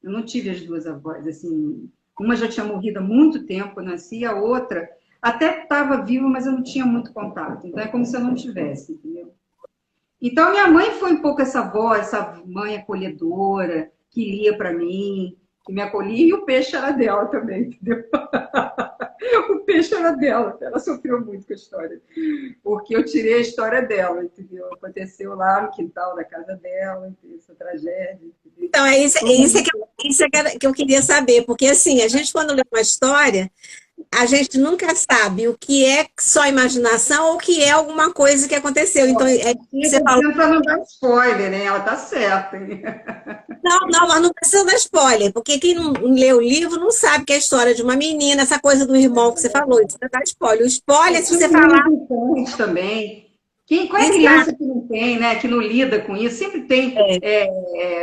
Eu não tive as 2 avós, assim... Uma já tinha morrido há muito tempo, eu nasci, a outra até estava viva, mas eu não tinha muito contato. Então, é como se eu não tivesse, entendeu? Então, a minha mãe foi um pouco essa avó, essa mãe acolhedora, que lia para mim, que me acolhia, e o peixe era dela também, entendeu? O peixe era dela, ela sofreu muito com a história, porque eu tirei a história dela, entendeu? Aconteceu lá no quintal da casa dela, essa tragédia, entendeu? Então, isso é que eu queria saber, porque assim, a gente quando lê uma história, a gente nunca sabe o que é só imaginação ou o que é alguma coisa que aconteceu. Então, você falou para não dar spoiler, né? Ela tá certa. Hein? Não, mas não precisa dar spoiler, porque quem não lê o livro não sabe que é a história de uma menina, essa coisa do irmão que você falou, isso não dá spoiler. O spoiler, se você falar... também. Qual é a criança que não tem, né? Que não lida com isso? Sempre tem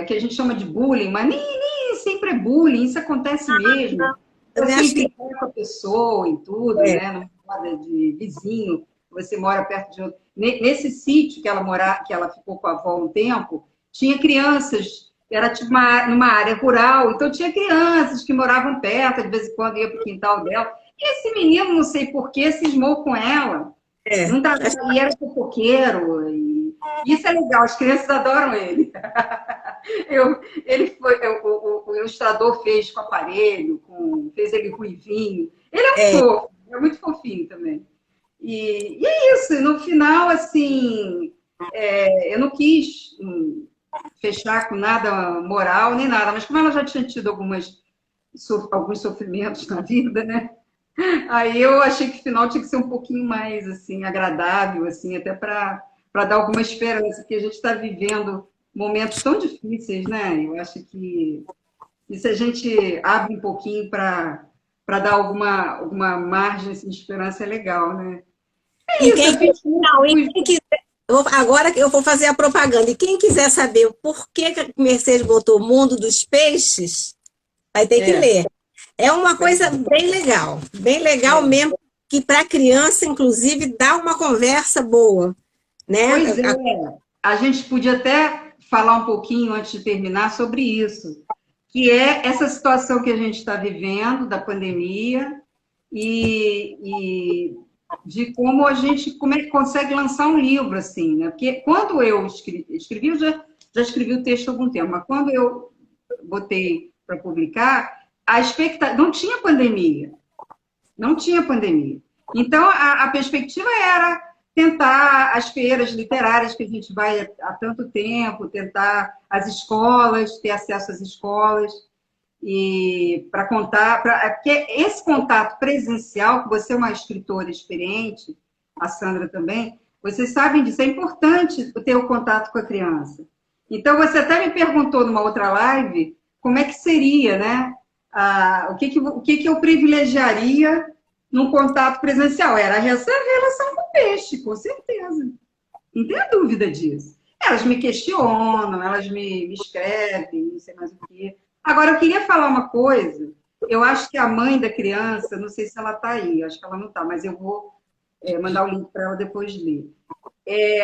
o que a gente chama de bullying, mas nem sempre é bullying, isso acontece mesmo. Você sempre com a pessoa e tudo, né? Numa roda de vizinho, você mora perto de outro. Nesse sítio que ela ficou com a avó um tempo, tinha crianças, era tipo numa área rural, então tinha crianças que moravam perto, de vez em quando ia para o quintal dela. E esse menino, não sei porquê, cismou com ela. E era fofoqueiro. E isso é legal, as crianças adoram ele. O ilustrador fez com aparelho, fez ele ruivinho. Ele é um fofo, é muito fofinho também. E é isso, no final, assim, eu não quis fechar com nada moral nem nada, mas como ela já tinha tido alguns sofrimentos na vida, né? Aí eu achei que o final tinha que ser um pouquinho mais assim, agradável, assim, até para dar alguma esperança, porque a gente está vivendo momentos tão difíceis, né? Eu acho que se a gente abre um pouquinho para dar alguma margem assim, de esperança, é legal, né? Agora que eu vou fazer a propaganda, e quem quiser saber por que a Mercedes botou o Mundo dos Peixes, vai ter que ler. É uma coisa bem legal mesmo. que para a criança, inclusive, dá uma conversa boa, né? Pois é, a gente podia até falar um pouquinho antes de terminar sobre isso, que é essa situação que a gente está vivendo da pandemia e de como a gente como é que consegue lançar um livro assim, né? Porque quando eu escrevi eu já escrevi o texto há algum tempo, mas quando eu botei para publicar, a expectativa não tinha pandemia. Não tinha pandemia. Então, a perspectiva era tentar as feiras literárias que a gente vai há tanto tempo, tentar as escolas, ter acesso às escolas, e para contar, porque esse contato presencial, que você é uma escritora experiente, a Sandra também, vocês sabem disso, é importante ter o contato com a criança. Então, você até me perguntou numa outra live como é que seria, né? O que eu privilegiaria num contato presencial? Era essa relação com o peixe, com certeza. Não tenho dúvida disso. Elas me questionam, elas me escrevem, não sei mais o quê. Agora, eu queria falar uma coisa. Eu acho que a mãe da criança, não sei se ela está aí, acho que ela não está, mas eu vou mandar o link para ela depois ler.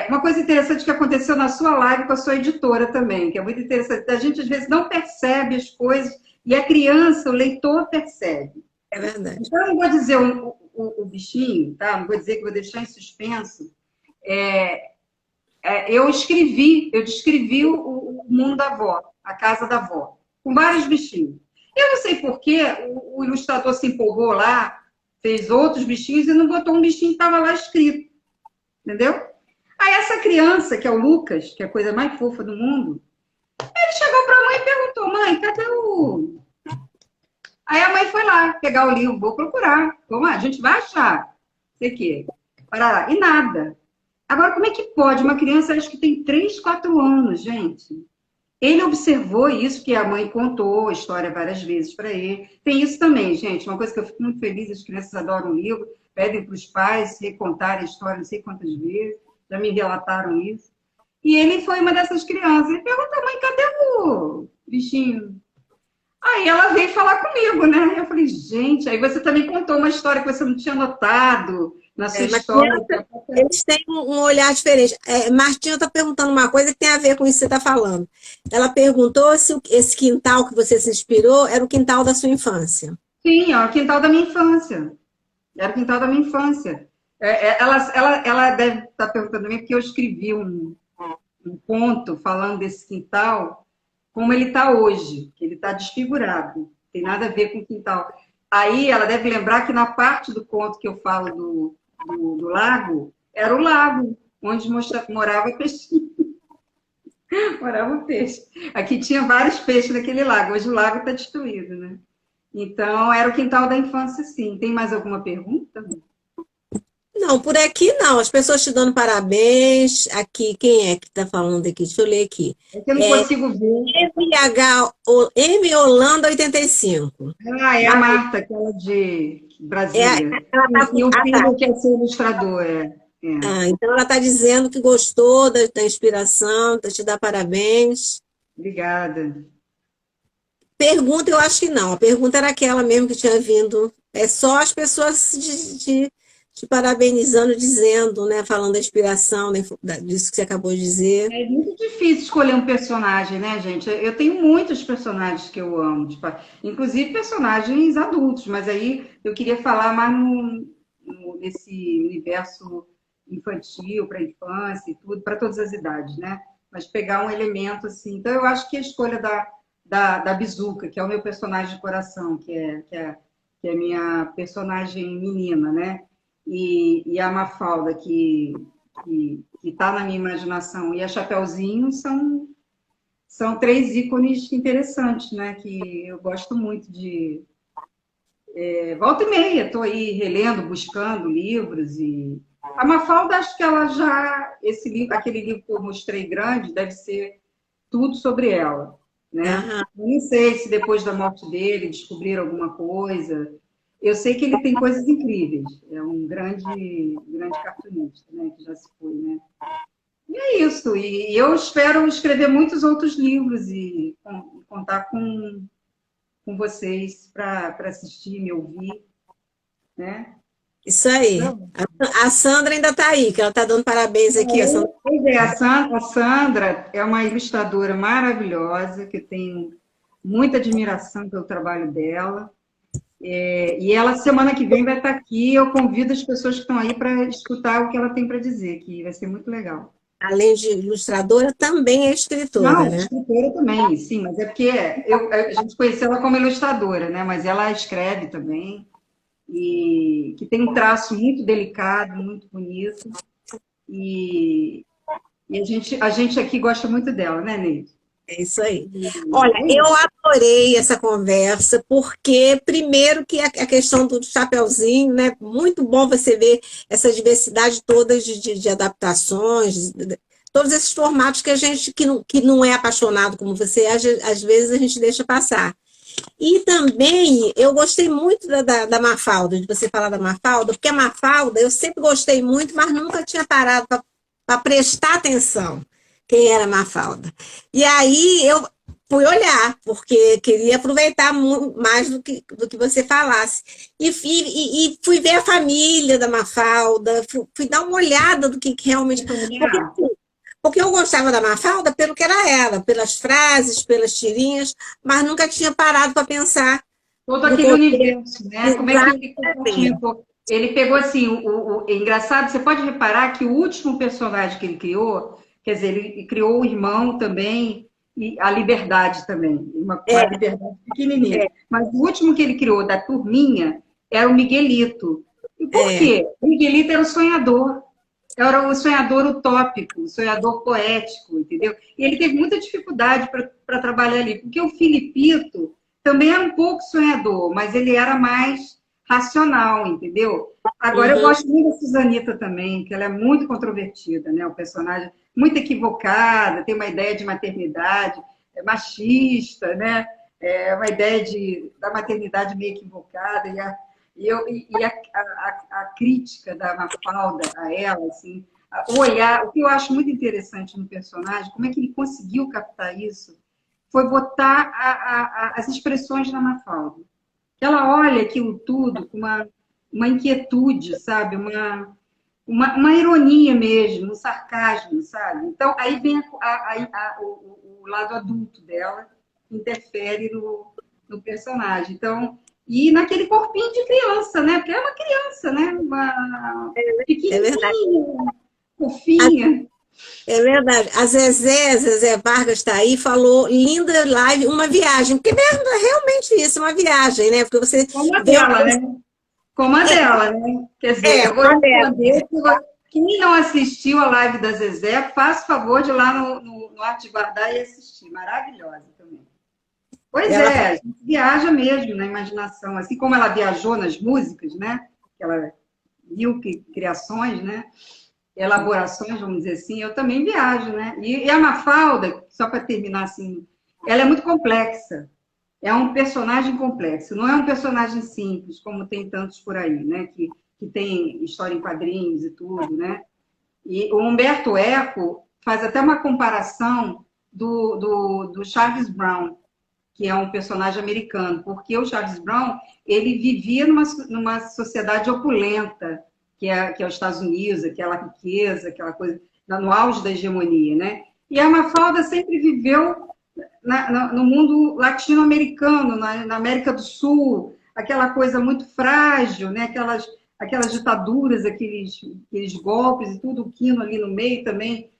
Uma coisa interessante que aconteceu na sua live com a sua editora também, que é muito interessante. A gente, às vezes, não percebe as coisas e a criança, o leitor, percebe. É verdade. Então, eu não vou dizer o bichinho, tá? Não vou dizer que vou deixar em suspenso. Eu descrevi o mundo da avó, a casa da avó, com vários bichinhos. Eu não sei por que o ilustrador se empolgou lá, fez outros bichinhos e não botou um bichinho que estava lá escrito, entendeu? Aí essa criança, que é o Lucas, que é a coisa mais fofa do mundo, ele chegou para a mãe e perguntou: mãe, cadê o... Aí a mãe foi lá pegar o livro, vou procurar. Vamos lá, a gente vai achar. Sei que. Para lá. E nada. Agora, como é que pode? Uma criança, acho que tem 3, 4 anos, gente. Ele observou isso, que a mãe contou a história várias vezes para ele. Tem isso também, gente. Uma coisa que eu fico muito feliz, as crianças adoram o livro, pedem para os pais recontarem a história não sei quantas vezes. Já me relataram isso. E ele foi uma dessas crianças. Ele perguntou: mãe, cadê o bichinho? Aí ela veio falar comigo, né? Eu falei: gente, aí você também contou uma história que você não tinha notado na sua Mas história. eles têm um olhar diferente. Martinha está perguntando uma coisa que tem a ver com isso que você está falando. Ela perguntou se esse quintal que você se inspirou era o quintal da sua infância. Sim, é o quintal da minha infância. Era o quintal da minha infância. Ela deve estar perguntando também porque eu escrevi um conto falando desse quintal, como ele está hoje, que ele está desfigurado. Tem nada a ver com o quintal. Aí ela deve lembrar que na parte do conto que eu falo do lago, era o lago onde morava peixinho. Morava o peixe. Aqui tinha vários peixes naquele lago. Hoje o lago está destruído, né? Então, era o quintal da infância, sim. Tem mais alguma pergunta? Não, por aqui não. As pessoas te dando parabéns. Aqui, quem é que está falando aqui? Deixa eu ler aqui. É que eu não consigo ver. M Holanda 85. É a Marta, aquela de Brasília. Ela tá E o tá. filho quer ser ilustrador, Então ela está dizendo que gostou da inspiração, te dá parabéns. Obrigada. Pergunta, eu acho que não. A pergunta era aquela mesmo que tinha vindo. É só as pessoas te parabenizando, dizendo, né? Falando da inspiração, disso que você acabou de dizer. É muito difícil escolher um personagem, né, gente? Eu tenho muitos personagens que eu amo, tipo, inclusive personagens adultos, mas aí eu queria falar mais nesse universo infantil, para a infância e tudo, para todas as idades, né? Mas pegar um elemento assim. Então, eu acho que a escolha da Bizuca, que é o meu personagem de coração, que é a minha personagem menina, né? E a Mafalda, que está na minha imaginação, e a Chapeuzinho são 3 ícones interessantes, né? Que eu gosto muito de. Volta e meia, estou aí relendo, buscando livros. E a Mafalda, acho que ela já. Aquele livro que eu mostrei grande, deve ser tudo sobre ela, né? Aham. Eu não sei se depois da morte dele descobriram alguma coisa. Eu sei que ele tem coisas incríveis. É um grande, grande cartunista, né? Que já se foi, né? E é isso. E eu espero escrever muitos outros livros e contar com vocês para assistir, me ouvir, né? Isso aí. Não. A Sandra ainda está aí, que ela está dando parabéns aqui. A Sandra... Pois é, a Sandra é uma ilustradora maravilhosa, que eu tenho muita admiração pelo trabalho dela. E ela, semana que vem, vai estar aqui. Eu convido as pessoas que estão aí para escutar o que ela tem para dizer, que vai ser muito legal. Além de ilustradora, também é escritora, Não, né? escritora também, sim, mas é porque a gente conheceu ela como ilustradora, né? Mas ela escreve também, e que tem um traço muito delicado, muito bonito. E, a gente aqui gosta muito dela, né, Neide? É isso aí. E Olha, é eu isso. adorei essa conversa, porque, primeiro, que a questão do chapeuzinho, né? Muito bom você ver essa diversidade toda de adaptações, todos esses formatos que a gente que não é apaixonado como você, às vezes a gente deixa passar. E também eu gostei muito da Mafalda, de você falar da Mafalda, porque a Mafalda eu sempre gostei muito, mas nunca tinha parado para prestar atenção quem era a Mafalda. E aí eu fui olhar, porque queria aproveitar mais do que você falasse. E fui ver a família da Mafalda, fui dar uma olhada do que realmente. Porque, assim, porque eu gostava da Mafalda pelo que era ela, pelas frases, pelas tirinhas, mas nunca tinha parado para pensar Todo no aquele contexto. universo, né? Como é que ele Exatamente. compartimentou? Ele pegou assim, é engraçado, você pode reparar que o último personagem que ele criou, quer dizer, ele criou o irmão também, e a liberdade também, uma É, liberdade pequenininha. é, Mas o último que ele criou da turminha era o Miguelito. E por é. quê? O Miguelito era o sonhador. Era o sonhador utópico, o sonhador poético, entendeu? E ele teve muita dificuldade para trabalhar ali, porque o Filipito também era um pouco sonhador, mas ele era mais racional, entendeu? Agora, eu Uhum. gosto muito da Susanita também, que ela é muito controvertida, né? O personagem muito equivocada, tem uma ideia de maternidade, é machista, né? É uma ideia da maternidade meio equivocada, e a crítica da Mafalda a ela, assim, o olhar, o que eu acho muito interessante no personagem, como é que ele conseguiu captar isso, foi botar as expressões da Mafalda. Ela olha aquilo tudo com uma inquietude, sabe? Uma ironia mesmo, um sarcasmo, sabe? Então, aí vem o lado adulto dela, que interfere no personagem. Então, e naquele corpinho de criança, né? Porque é uma criança, né? Uma É verdade. pequenininha, fofinha. É verdade. A Zezé Vargas está aí, falou, linda live, uma viagem. Porque é realmente isso, uma viagem, né? Porque você Como a vê uma dela, coisa. né? Como a dela, né? Quer dizer, É, eu vou uma dela. responder. Quem não assistiu a live da Zezé, faça favor de ir lá no Arte de Guardar e assistir. Maravilhosa também. Pois Ela é, a gente viaja mesmo na imaginação. Assim como ela viajou nas músicas, né? Ela viu criações, né? Elaborações, vamos dizer assim, eu também viajo, né? E a Mafalda, só para terminar assim, ela é muito complexa. É um personagem complexo, não é um personagem simples, como tem tantos por aí, né? Que tem história em quadrinhos e tudo, né? E o Humberto Eco faz até uma comparação do Charles Brown, que é um personagem americano, porque o Charles Brown ele vivia numa sociedade opulenta, que é os Estados Unidos, aquela riqueza, aquela coisa, no auge da hegemonia, né? E a Mafalda sempre viveu no mundo latino-americano, na América do Sul, aquela coisa muito frágil, né? Aquelas ditaduras, aqueles golpes e tudo, o Quino ali no meio também,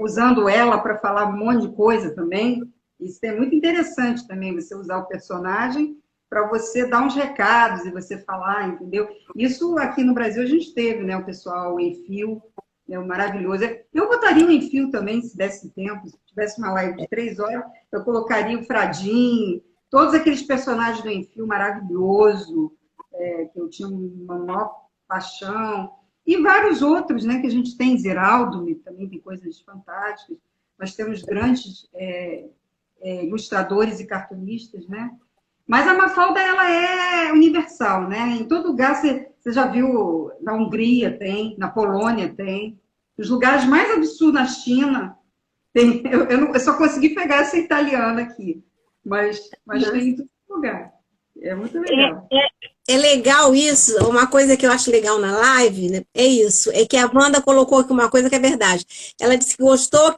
usando ela para falar um monte de coisa também. Isso é muito interessante também, você usar o personagem para você dar uns recados e você falar, entendeu? Isso aqui no Brasil a gente teve, né? O pessoal em fio, né? Maravilhoso. Eu botaria um em fio também, se desse tempo, se tivesse uma live de 3 horas, eu colocaria o Fradim, todos aqueles personagens do Enfio maravilhoso, que eu tinha uma maior paixão, e vários outros, né, que a gente tem, Zeraldo também tem coisas fantásticas, nós temos grandes ilustradores e cartunistas, né? Mas a Mafalda, ela é universal, né? Em todo lugar, você já viu, na Hungria tem, na Polônia tem, os lugares mais absurdos na China, tem, eu só consegui pegar essa italiana aqui, mas tem em todo lugar. É muito legal. é legal isso, uma coisa que eu acho legal na live, né, é isso, é que a Wanda colocou aqui uma coisa que é verdade. Ela disse que gostou,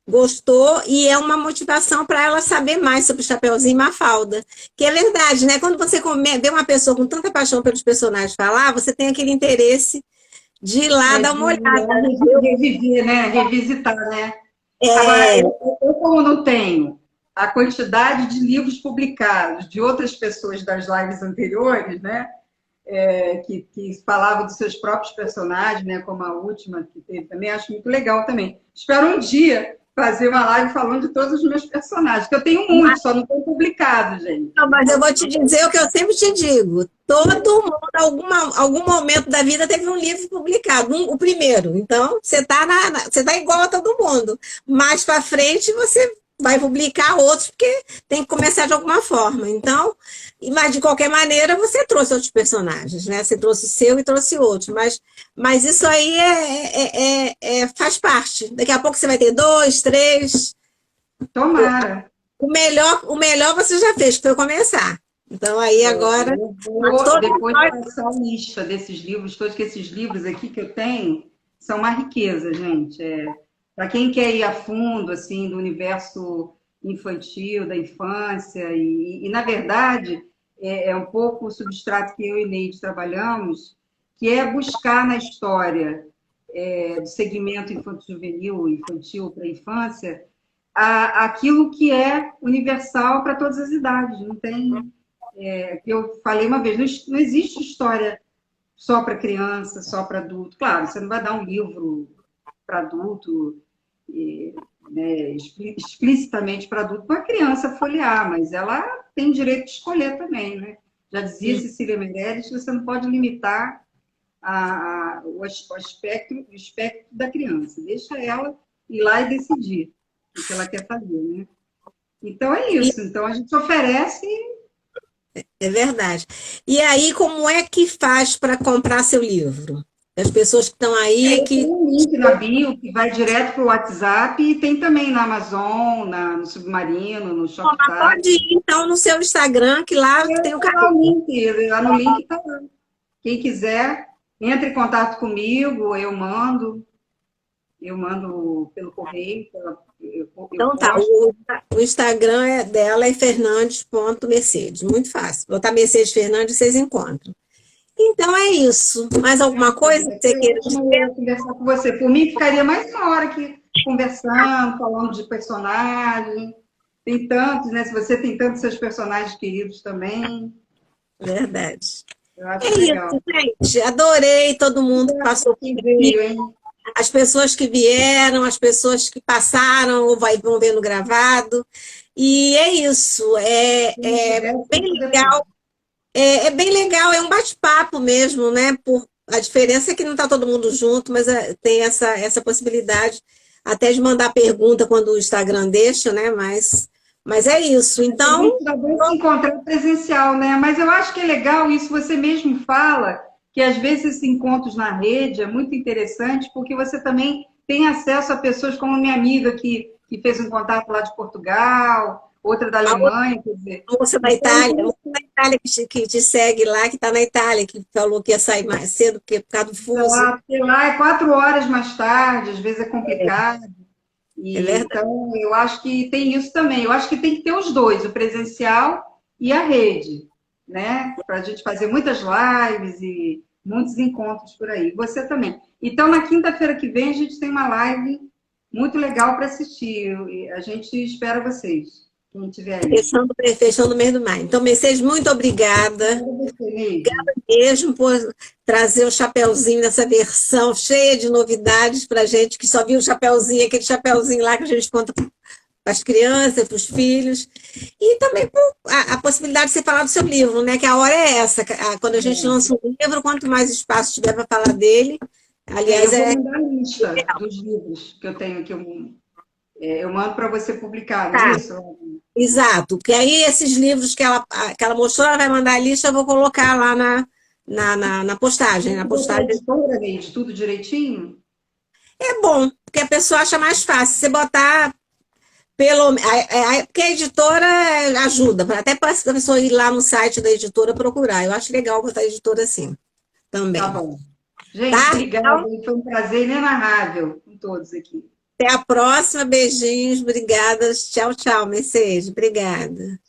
gostou e é uma motivação para ela saber mais sobre o Chapeuzinho e Mafalda. Que é verdade, né? Quando você vê uma pessoa com tanta paixão pelos personagens falar, você tem aquele interesse de ir lá dar uma olhada. Reviver, né? Revisitar, né? Agora, É, eu, como não tenho a quantidade de livros publicados de outras pessoas das lives anteriores, né? Que falavam dos seus próprios personagens, né? Como a última que teve também, acho muito legal também. Espero um dia fazer uma live falando de todos os meus personagens, que eu tenho muitos, só não estão publicados, gente. não, mas eu vou te dizer o que eu sempre te digo. Todo mundo, algum momento da vida, teve um livro publicado, o primeiro. Então, você tá igual a todo mundo. Mais para frente, você vai publicar outros, porque tem que começar de alguma forma. Então, mas de qualquer maneira, você trouxe outros personagens, né? Você trouxe o seu e trouxe outros. Mas isso aí faz parte. Daqui a pouco você vai ter dois, três. Tomara. O melhor você já fez, que foi começar. Então, aí agora. Eu vou depois passar a lista desses livros, todos que esses livros aqui que eu tenho são uma riqueza, gente. Para quem quer ir a fundo, assim, do universo infantil, da infância, na verdade, é um pouco o substrato que eu e Neide trabalhamos, que é buscar na história do segmento infanto-juvenil, infantil para a infância, aquilo que é universal para todas as idades. Não tem que eu falei uma vez, não existe história só para criança, só para adulto. Claro, você não vai dar um livro para adulto, né, explicitamente para adulto, para a criança folhear, mas ela tem direito de escolher também, né? Já dizia Cecília Meirelles que você não pode limitar o espectro da criança. Deixa ela ir lá e decidir o que ela quer fazer, né? Então é isso. Então a gente oferece. É verdade. E aí, como é que faz para comprar seu livro? As pessoas que estão aí Tem que. um link na bio que vai direto para o WhatsApp e tem também na Amazon, no Submarino, no Mas Shopify. pode ir, então, no seu Instagram, que lá tem o Tá lá caminho. o link, lá no link está lá. Quem quiser, entre em contato comigo, eu mando pelo correio, eu Então tá, posto. o Instagram dela é fernandes.mercedes. Muito fácil. Botar Mercedes Fernandes, vocês encontram. Então é isso. Mais alguma coisa que você Foi queira dizer? ótimo conversar com você. Por mim, ficaria mais uma hora aqui conversando, falando de personagem. Tem tantos, né? Se você tem tantos seus personagens queridos também, Verdade. eu É acho legal. isso, gente. Adorei todo mundo que passou por Quem aqui. veio, hein? As pessoas que vieram, as pessoas que passaram ou vão vendo gravado. E é isso. Bem legal. É bem legal, é um bate-papo mesmo, né? A diferença é que não está todo mundo junto, mas tem essa possibilidade até de mandar pergunta quando o Instagram deixa, né? Mas é isso. Então, Ainda bem se encontrar presencial, né? Mas eu acho que é legal isso, você mesmo fala, que às vezes esses encontros na rede é muito interessante, porque você também tem acesso a pessoas como minha amiga que fez um contato lá de Portugal, outra da a Alemanha, quer dizer. moça da Então, Itália, a moça da Itália que te segue lá, que está na Itália, que falou que ia sair mais cedo, porque por causa do fuso. sei lá, é 4 horas mais tarde, às vezes é complicado. É verdade. Então, eu acho que tem isso também. Eu acho que tem que ter os dois, o presencial e a rede, né? Para a gente fazer muitas lives e muitos encontros por aí. Você também. Então, na quinta-feira que vem, a gente tem uma live muito legal para assistir. A gente espera vocês, quem estiver aí. Fechando o mês do maio. Então, Mercedes, muito obrigada. Obrigada mesmo por trazer o Chapeuzinho nessa versão cheia de novidades para a gente, que só viu o Chapeuzinho, aquele Chapeuzinho lá que a gente conta para as crianças, para os filhos. E também a possibilidade de você falar do seu livro, né? Que a hora é essa. Quando a gente lança um livro, quanto mais espaço tiver para falar dele. Aliás, eu vou mandar a lista dos livros que eu tenho, que eu mando para você publicar, não é isso? Exato, porque aí esses livros que ela mostrou, ela vai mandar a lista, eu vou colocar lá na postagem. Na postagem. Editora, Neide, tudo direitinho? É bom, porque a pessoa acha mais fácil. Você botar Porque a editora ajuda, até para a pessoa ir lá no site da editora procurar. Eu acho legal botar a editora assim, Tá também. bom. Gente, Tá? obrigada. Então, Foi um prazer inenarrável com todos aqui. até a próxima. Beijinhos, obrigada. Tchau, tchau, Mercedes. Obrigada.